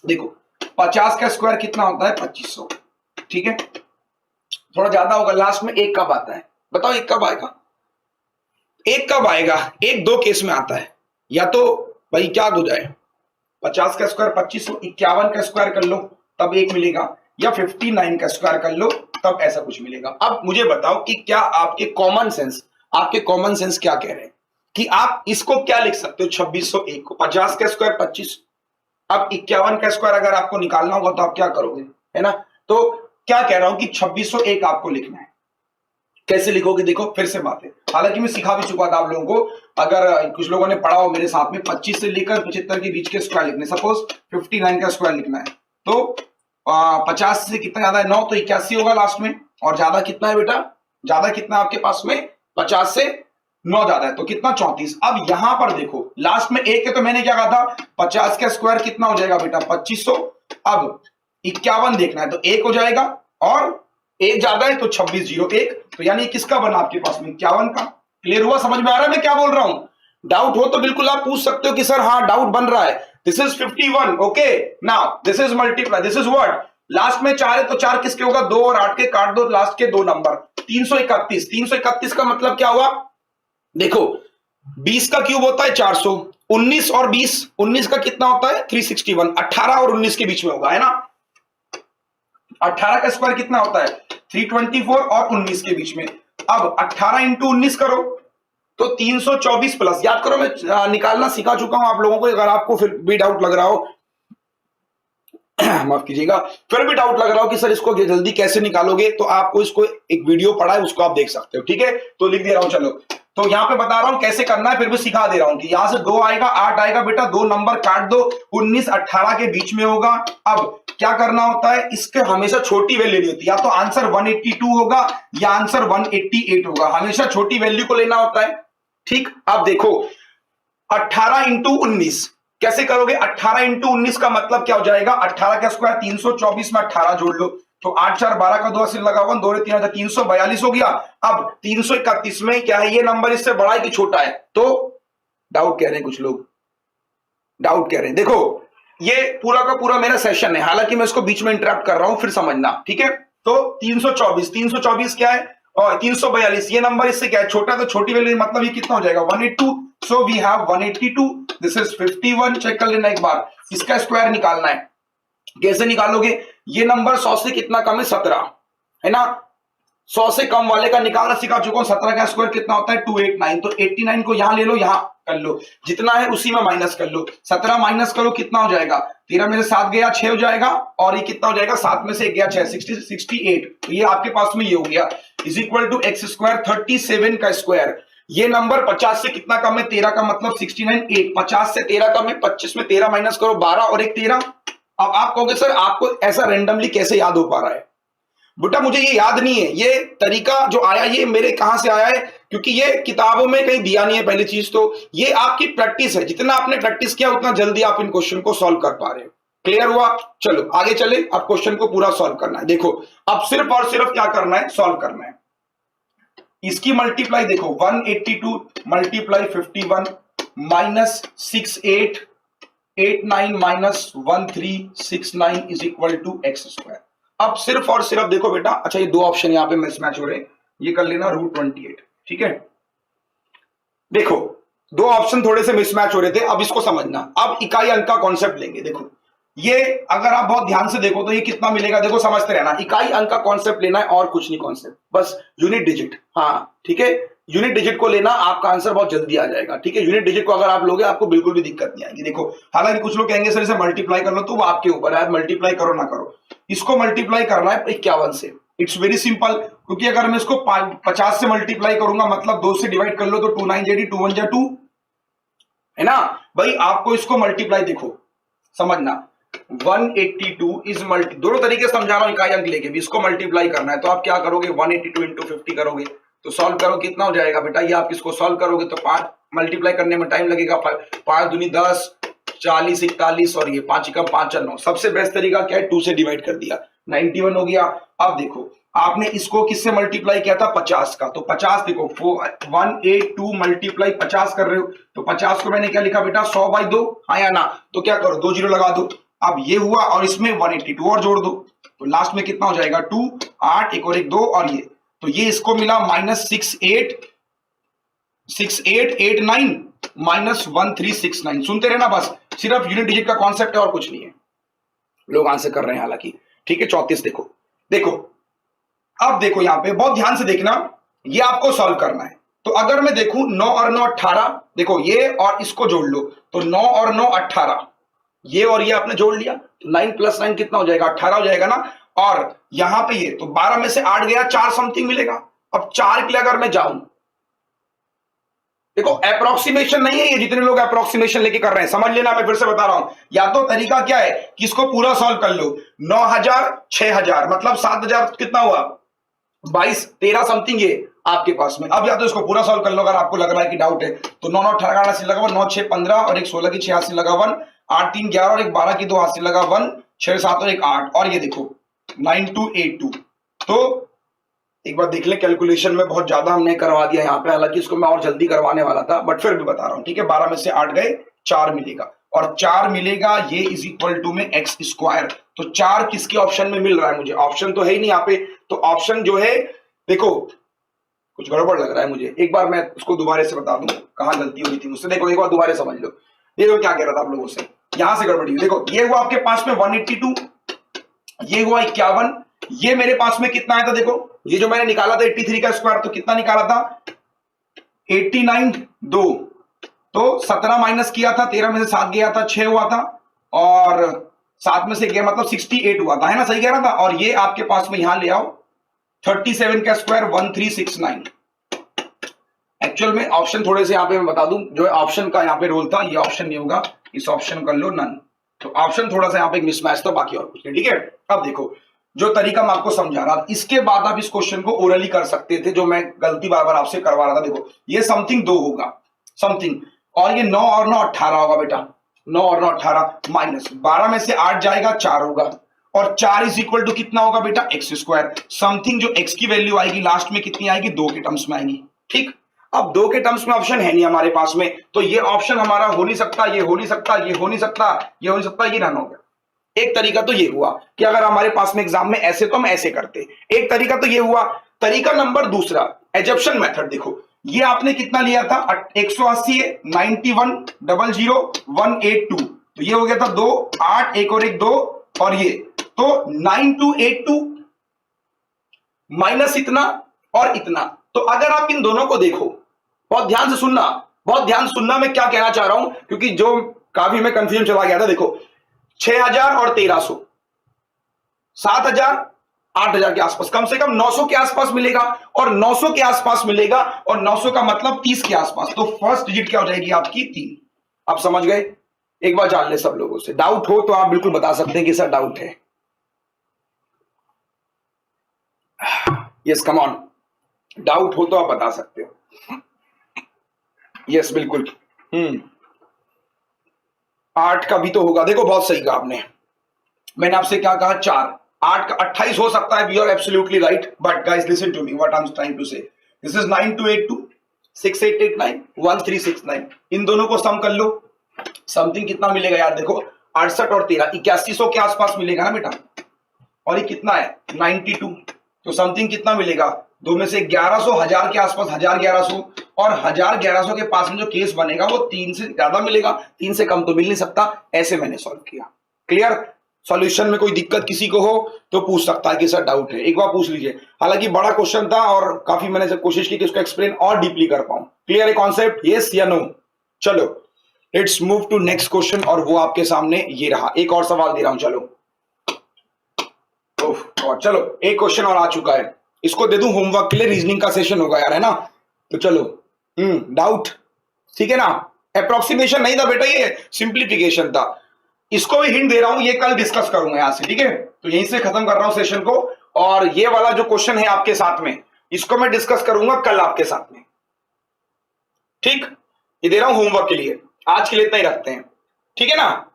देखो 50 का स्क्वायर कितना होता है? 2500, ठीक है? थोड़ा ज्यादा होगा, लास्ट में एक कब आता है? बताओ एक कब आएगा? एक कब आएगा? एक दो केस में आता है, या तो भाई क्या हो जाए, 50 का स्क्वायर 2500, 51 का स्क्वायर कर लो तब एक मिलेगा, या 59 का स्क्वायर कर लो तब ऐसा कुछ मिलेगा। अब मुझे बताओ कि क्या आपके कॉमन सेंस क्या कह रहे हैं कि आप इसको क्या लिख सकते हो? 2601 को 50 का स्क्वायर 25, अब 51 का स्क्वायर अगर आपको निकालना होगा तो आप क्या करोगे, है ना? तो क्या कह रहा हूं कि 2601 आपको लिखना है। कैसे लिखोगे? देखो फिर से बात है, हालांकि मैं सिखा भी चुका था आप लोगों को, अगर कुछ लोगों ने पढ़ा हो मेरे साथ में, 25 से लेकर 75 के बीच के स्क्वायर लिखने। सपोज 59 का स्क्वायर लिखना है, तो 50 से कितना ज्यादा है? 9, तो 81 होगा लास्ट में। और ज्यादा कितना है बेटा? ज्यादा कितना आपके पास में? 50 से 9 ज्यादा है, तो कितना? 34। अब यहां पर देखो लास्ट में एक है, तो मैंने क्या कहा था? 50 का स्क्वायर कितना हो जाएगा बेटा? 2500। अब 51 देखना है, तो एक हो जाएगा, और एक ज्यादा है तो 2601, तो यानी किसका बना आपके पास में? 51 का। क्लियर हुआ? समझ में आ रहा है मैं क्या बोल रहा हूं? डाउट हो तो बिल्कुल आप पूछ सकते हो कि सर हाँ डाउट बन रहा है। This is 51, okay. Now this is multiply, this is what? Last में 4 है तो 4 किसके होगा? 2 और 8 के, काट दो लास्ट के 2 नंबर। 331, 331 का मतलब क्या हुआ? देखो 20 का क्यूब होता है 400, 19 और 20, 19 का कितना होता है? 361, 18 और 19 के बीच में होगा, है ना? 18 का स्क्वायर कितना होता है? 324 और 19 के बीच में। अब 18 इंटू 19 करो तो 324 प्लस, याद करो मैं निकालना सिखा चुका हूं आप लोगों को, अगर आपको फिर भी डाउट लग रहा हो माफ कीजिएगा, फिर भी डाउट लग रहा हो कि सर इसको जल्दी कैसे निकालोगे, तो आपको इसको एक वीडियो पढ़ा है उसको आप देख सकते हो, ठीक है? तो लिख दे रहा हूं, चलो तो यहां पे बता रहा हूं कैसे करना है, फिर भी सिखा दे रहा हूं कि यहां से 2 आएगा, 8 आएगा बेटा, 2 नंबर काट दो, 19 18 के बीच में होगा। अब क्या करना होता है? इसके हमेशा छोटी वैल्यू लेनी होती है, या तो आंसर 182 होगा या आंसर 188 होगा, हमेशा छोटी वैल्यू को लेना होता है, ठीक? अब देखो 18 इंटू 19 कैसे करोगे? 18 इंटू 19 का मतलब क्या हो जाएगा? 18 का स्क्वायर 324 में 18 जोड़ लो, तो 8 4 12 का 2 अस्सी लगा हुआ, 2 3 342 हो गया। अब 331 में क्या है? ये नंबर इससे बड़ा है कि छोटा है? तो डाउट कह रहे हैं कुछ लोग, डाउट कह रहे हैं। देखो ये पूरा का पूरा मेरा सेशन है, हालांकि मैं इसको बीच में इंटरप्ट कर रहा हूं, फिर समझना, ठीक है। तो 324 क्या है, और 342 ये नंबर इससे क्या है, छोटा, तो छोटी वैल्यू मतलब ये कितना हो जाएगा 182। So we have 182, this is 51। Check कर लेना एक बार, इसका स्क्वायर निकालना है। कैसे निकालोगे, ये नंबर 100 से कितना कम है, 17 है ना, 100 से कम वाले का निकालना सिखा चुका हूं। 17 का स्क्वायर कितना होता है 289, तो 89 को यहां ले लो, यहां कर लो, जितना है उसी में माइनस कर लो। 17 माइनस करो कितना हो जाएगा, 13 में से 7 गया 6 हो जाएगा, और ये कितना हो जाएगा 7 में से 1 गया 6, 68। तो ये आपके पास में ये हो गया, is equal to x square 37 का स्क्वायर। ये नंबर 50 से कितना कम है, 13 का मतलब 69, 8 50 से 13 कम है, 25 में 13 माइनस करो 12 और 1 13। अब आप कहोगे सर आपको ऐसा रैंडमली कैसे याद हो पा रहा है, बेटा मुझे ये याद नहीं है, ये तरीका जो आया ये मेरे कहां से आया है, क्योंकि ये किताबों में कहीं दिया नहीं है। पहली चीज तो ये आपकी प्रैक्टिस है, जितना आपने प्रैक्टिस किया उतना जल्दी आप इन क्वेश्चन को सॉल्व कर पा रहे हो। क्लियर हुआ, चलो आगे चले, अब क्वेश्चन को पूरा सॉल्व करना है। देखो अब सिर्फ और सिर्फ क्या करना है, सॉल्व करना है। इसकी मल्टीप्लाई देखो, 182 multiply 51 minus 6889 minus 1369 is equal to x square. अब सिर्फ और सिर्फ देखो बेटा, अच्छा ये दो ऑप्शन यहां पे मिसमैच हो रहे हैं, ये कर लेना √28, ठीक है। देखो दो ऑप्शन थोड़े से मिसमैच हो रहे थे, अब इसको समझना। अब इकाई अंक का कॉन्सेप्ट लेंगे। देखो ये अगर आप बहुत ध्यान से देखो तो ये कितना मिलेगा, देखो समझते रहना, इकाई अंक का कॉन्सेप्ट लेना है और कुछ नहीं, कॉन्सेप्ट बस यूनिट डिजिट, हाँ ठीक है, यूनिट डिजिट को लेना, आपका आंसर बहुत जल्दी आ जाएगा, ठीक है। यूनिट डिजिट को अगर आप लोगे आपको बिल्कुल भी दिक्कत नहीं आएगी। देखो हालांकि कुछ लोग कहेंगे सर इसे मल्टीप्लाई कर लो, तो वो आपके ऊपर है, मल्टीप्लाई करो ना करो। इसको मल्टीप्लाई करना है 51 से, इट्स वेरी सिंपल, क्योंकि अगर मैं इसको 50 से मल्टीप्लाई करूंगा मतलब 2 से डिवाइड कर लो तो 2 9 JD 2 1 जा 2 है ना भाई। आपको इसको मल्टीप्लाई देखो समझना, 182 इज मल्टी, दोनों तरीके से समझा रहा हूं इकाई अंक लेके भी, इसको मल्टीप्लाई करना है तो आप क्या करोगे 182 इंटू 50 करोगे तो सॉल्व करो कितना हो जाएगा बेटा, ये आप इसको सॉल्व करोगे तो 5 मल्टीप्लाई करने में टाइम लगेगा, 5 दूनी 10 40 41 और ये 5 कम 5 9। सबसे बेस्ट तरीका क्या है, 2 से डिवाइड कर दिया, 91 हो गया। अब देखो आपने इसको किससे मल्टीप्लाई किया था, 50 का, तो 50 देखो 182 मल्टीप्लाई 50 कर रहे हो, तो 50 को मैंने क्या लिखा बेटा 100/2, हाँ या ना, तो क्या करो 2 जीरो लगा दो। अब ये हुआ और इसमें 182 और जोड़ दो, तो लास्ट में कितना हो जाएगा 2 8 1 और 1 2 और ये, तो ये इसको मिला -6889 माइनस 1369। सुनते रहना बस, सिर्फ यूनिट डिजिट का कॉन्सेप्ट है और कुछ नहीं है। लोग आंसर कर रहे हैं हालांकि, ठीक है। 34 देखो, देखो अब देखो यहां पे बहुत ध्यान से देखना, ये आपको सॉल्व करना है। तो अगर मैं देखूं 9 और 9 18, देखो ये और इसको जोड़ लो तो 9 और 9 18, ये और ये आपने जोड़ लिया तो 9 + 9 कितना हो जाएगा 18 हो जाएगा ना। और यहां पे ये तो 12 में से 8 गया 4 समथिंग मिलेगा। अब 4 के लिए अगर मैं जाऊं, देखो अप्रोक्सीमेशन नहीं है ये, जितने लोग अप्रोक्सीमेशन लेके कर रहे हैं समझ लेना, मैं फिर से बता रहा हूं, या तो तरीका क्या है कि इसको पूरा सॉल्व कर लो, 9000 6000 मतलब 7000 कितना हुआ 22 13 समथिंग ये आपके पास में। अब या तो इसको पूरा सॉल्व कर लो अगर आपको लग रहा है कि डाउट है, तो 9 9 18 80 लगा 1, 9 6 15 और 1 16 की 86 लगा 1, 8 3 11 और 1 12 की 2 80 लगा 1, 6 7 और 1 8 और ये देखो 9282। तो एक बार देख ले, कैलकुलेशन में बहुत ज्यादा हमने करवा दिया यहाँ पे, हालांकि इसको मैं और जल्दी करवाने वाला था बट फिर भी बता रहा हूँ, ठीक है। 12 में से 8 गए 4 मिलेगा और 4 मिलेगा, ये इज इक्वल टू में एक्स स्क्वायर। तो 4 किसके ऑप्शन में मिल रहा है मुझे, ऑप्शन तो है ही नहीं यहाँ पे, तो ऑप्शन जो है देखो कुछ गड़बड़ लग रहा है मुझे, एक बार मैं उसको दोबारा से बता दूं कहां गलती हुई थी मुझसे। देखो एक बार दोबारा समझ लो, देखो क्या कह रहा था आप लोगों से, यहां से गड़बड़ी हुई। देखो ये हुआ आपके पास में 182, ये हुआ 51, ये मेरे पास में कितना आया था, देखो ये जो मैंने निकाला था 83 का स्क्वायर, तो कितना निकाला था 89 2, तो 17 माइनस किया था, 13 में से 7 गया था 6 हुआ था और 7 में से गया मतलब 68 हुआ था, है ना, सही कह रहा था। और ये आपके पास में यहां ले आओ 37 का स्क्वायर 1369। एक्चुअल में ऑप्शन थोड़े से यहां पे मैं बता दूं, जो ऑप्शन का यहां पे रोल था, ये ऑप्शन नहीं होगा, इस ऑप्शन कर लो नन, तो ऑप्शन थोड़ा सा यहां पे मिसमैच था, बाकी और कुछ नहीं, ठीक है। अब देखो जो तरीका मैं आपको समझा रहा था, इसके बाद आप इस क्वेश्चन को ओरली कर सकते थे, जो मैं गलती बार बार आपसे करवा रहा था। देखो ये समथिंग 2 होगा समथिंग, और ये 9 और 9 18 होगा बेटा, 9 और 9 18 माइनस 12 में से 8 जाएगा 4 होगा, और 4 इज इक्वल टू कितना होगा बेटा एक्स स्क्वायर। समथिंग जो एक्स की वैल्यू आएगी लास्ट में कितनी आएगी 2 के टर्म्स में आएगी, ठीक। अब 2 के टर्म्स में ऑप्शन है नहीं हमारे पास में, तो ये ऑप्शन हमारा हो नहीं सकता, ये हो नहीं सकता, ये हो नहीं सकता, ये हो नहीं सकता, ये रन हो गया। एक तरीका तो ये हुआ कि अगर हमारे पास में एग्जाम में ऐसे तो हम ऐसे करते, एक तरीका तो ये हुआ। तरीका नंबर दूसरा एजप्शन मेथड, देखो ये आपने कितना लिया था 180 है, 91 00 182, तो ये हो गया था 2 8 1 और 1 2 और ये तो 9282 माइनस इतना और इतना। तो अगर आप इन दोनों को देखो, बहुत ध्यान से सुनना, बहुत ध्यान से सुनना मैं क्या कहना चाह रहा हूं, क्योंकि जो काफी मैं कंफ्यूजन चला गया था। देखो 6000 और 1300, 7000 8000 के आसपास, कम से कम 900 के आसपास मिलेगा, और 900 के आसपास मिलेगा, और 900 का मतलब 30 के आसपास। तो फर्स्ट डिजिट क्या हो जाएगी आपकी 3। आप समझ गए? एक बार जान ले सब लोगों से, डाउट हो तो आप बिल्कुल बता सकते हैं कि सर डाउट है। यस कम ऑन, डाउट हो तो आप बता सकते हो। यस बिल्कुल। 8 का भी तो होगा, देखो बहुत सही कहा आपने। मैंने आपसे क्या कहा 4, 8 का 28 हो सकता है, you are absolutely right, but guys listen to me what I am trying to say. This is 9282 6889 1369, इन दोनों को सम कर लो, समथिंग कितना मिलेगा यार, देखो 68 और 13 8100 के आसपास मिलेगा ना बेटा, और ये कितना है 92, तो समथिंग कितना मिलेगा, दो में से 1100 1000 के आसपास, 1100, और 1100 के पास में जो केस बनेगा वो 3 से ज्यादा मिलेगा, 3 से कम तो मिल नहीं सकता। ऐसे मैंने सॉल्व किया। क्लियर? सॉल्यूशन में कोई दिक्कत किसी को हो तो पूछ सकता है कि सर डाउट है, एक बार पूछ लीजिए। हालांकि बड़ा क्वेश्चन था और काफी मैंने कोशिश की कि उसको एक्सप्लेन और डीपली कर पाऊं। क्लियर है कॉन्सेप्ट? यस या नो? चलो let's move to next question, और वो आपके सामने ये रहा। एक और सवाल दे रहा हूं, चलो और चलो एक क्वेश्चन और आ चुका है, इसको दे दूं होमवर्क के लिए, रीजनिंग का सेशन होगा यार, है ना? तो चलो डाउट, ठीक है ना? अप्रोक्सीमेशन नहीं था बेटा, ये सिंप्लीफिकेशन था। इसको भी हिंट दे रहा हूं, ये कल डिस्कस करूंगा यहां से, ठीक है? तो यहीं से खत्म कर रहा हूं सेशन को, और ये वाला जो क्वेश्चन है आपके साथ में, इसको मैं डिस्कस करूंगा कल आपके साथ में, ठीक? ये दे रहा हूं होमवर्क के लिए, आज के लिए इतना ही रखते हैं, ठीक है ना?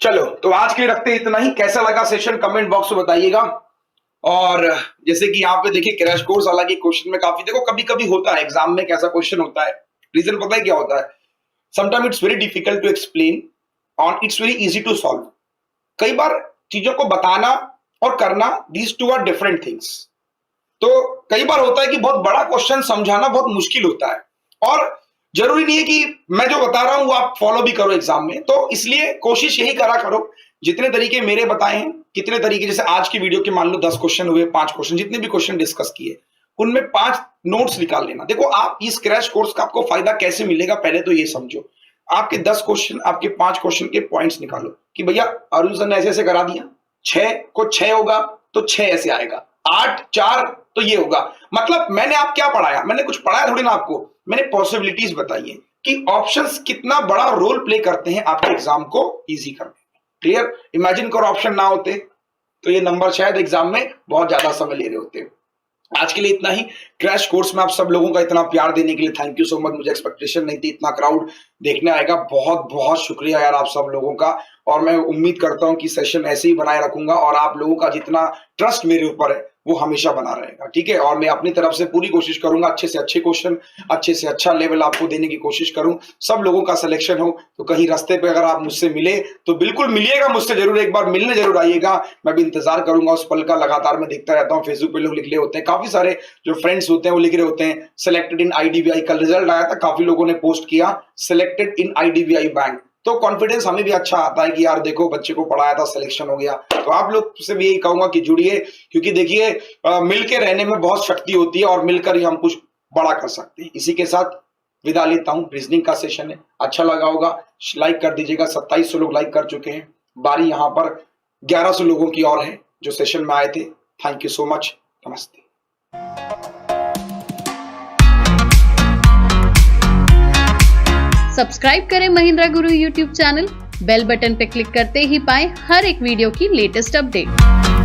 चलो तो आज के लिए रखते हैं इतना ही। कैसा लगा सेशन कमेंट बॉक्स में बताइएगा। और जैसे कि यहाँ पे देखिए क्रैश कोर्स, हालांकि क्वेश्चन में काफी देखो कभी कभी होता है एग्जाम में कैसा क्वेश्चन होता है, रीजन पता है क्या होता है? Sometime it's very difficult to explain और it's very easy to solve. कई बार चीजों को बताना और करना, these two are different things. तो कई बार होता है कि बहुत बड़ा क्वेश्चन समझाना बहुत मुश्किल होता है, और जरूरी नहीं है कि मैं जो बता रहा हूं वो आप फॉलो भी करो एग्जाम में। तो इसलिए कोशिश यही करा करो, जितने तरीके मेरे बताए हैं, कितने तरीके, जैसे आज की वीडियो के मान लो 10 क्वेश्चन हुए, 5 क्वेश्चन, जितने भी क्वेश्चन डिस्कस किए उनमें 5 नोट्स निकाल लेना। देखो आप इस क्रैश कोर्स का आपको फायदा कैसे मिलेगा, पहले तो ये समझो। आपके 10 क्वेश्चन, आपके 5 क्वेश्चन के पॉइंट्स निकालो कि भैया अरुण सर ने ऐसे ऐसे करा दिया, 6 को 6 होगा तो 6 ऐसे आएगा, 8 4 तो ये होगा। मतलब मैंने आप क्या पढ़ाया? मैंने कुछ पढ़ाया थोड़ी ना आपको, मैंने पॉसिबिलिटीज बताई है कि ऑप्शंस कितना बड़ा रोल प्ले करते हैं आपके एग्जाम को इजी करने में। क्लियर? इमेजिन करो ऑप्शन ना होते तो ये नंबर शायद एग्जाम में बहुत ज्यादा समय ले रहे होते। आज के लिए इतना ही। क्रैश कोर्स में आप सब लोगों का इतना प्यार देने के लिए थैंक यू सो मच। मुझे एक्सपेक्टेशन नहीं थी इतना क्राउड देखने आएगा, बहुत बहुत शुक्रिया यार आप सब लोगों का। और मैं उम्मीद करता हूं कि सेशन ऐसे ही बनाए रखूंगा, और आप लोगों का जितना ट्रस्ट मेरे ऊपर है वो हमेशा बना रहेगा, ठीक है? और मैं अपनी तरफ से पूरी कोशिश करूंगा अच्छे से अच्छे क्वेश्चन, अच्छे से अच्छा लेवल आपको देने की कोशिश करूं। सब लोगों का सिलेक्शन हो, तो कहीं रास्ते पे अगर आप मुझसे मिले तो बिल्कुल मिलिएगा मुझसे, जरूर एक बार मिलने जरूर आइएगा। मैं भी इंतजार करूंगा उस पल का। लगातार मैं देखता रहता हूँ, फेसबुक पे लोग लिख रहे होते हैं, काफी सारे जो फ्रेंड्स होते हैं वो लिख रहे होते हैं सिलेक्टेड इन IDBI। कल रिजल्ट आया था, काफी लोगों ने पोस्ट किया सिलेक्टेड इन IDBI बैंक, तो कॉन्फिडेंस हमें भी अच्छा आता है कि यार देखो बच्चे को पढ़ाया था, सिलेक्शन हो गया। तो आप लोग से भी यही कहूंगा कि जुड़िए, क्योंकि देखिए मिलके रहने में बहुत शक्ति होती है, और मिलकर ही हम कुछ बड़ा कर सकते हैं। इसी के साथ विदा लेता हूं। रीजनिंग का सेशन है, अच्छा लगा होगा लाइक कर दीजिएगा। 2700 लोग लाइक कर चुके हैं, बारी यहाँ पर 1100 लोगों की और है जो सेशन में आए थे। थैंक यू सो मच, नमस्ते। सब्सक्राइब करें महिंद्रा गुरु YouTube चैनल, बेल बटन पर क्लिक करते ही पाएं हर एक वीडियो की लेटेस्ट अपडेट।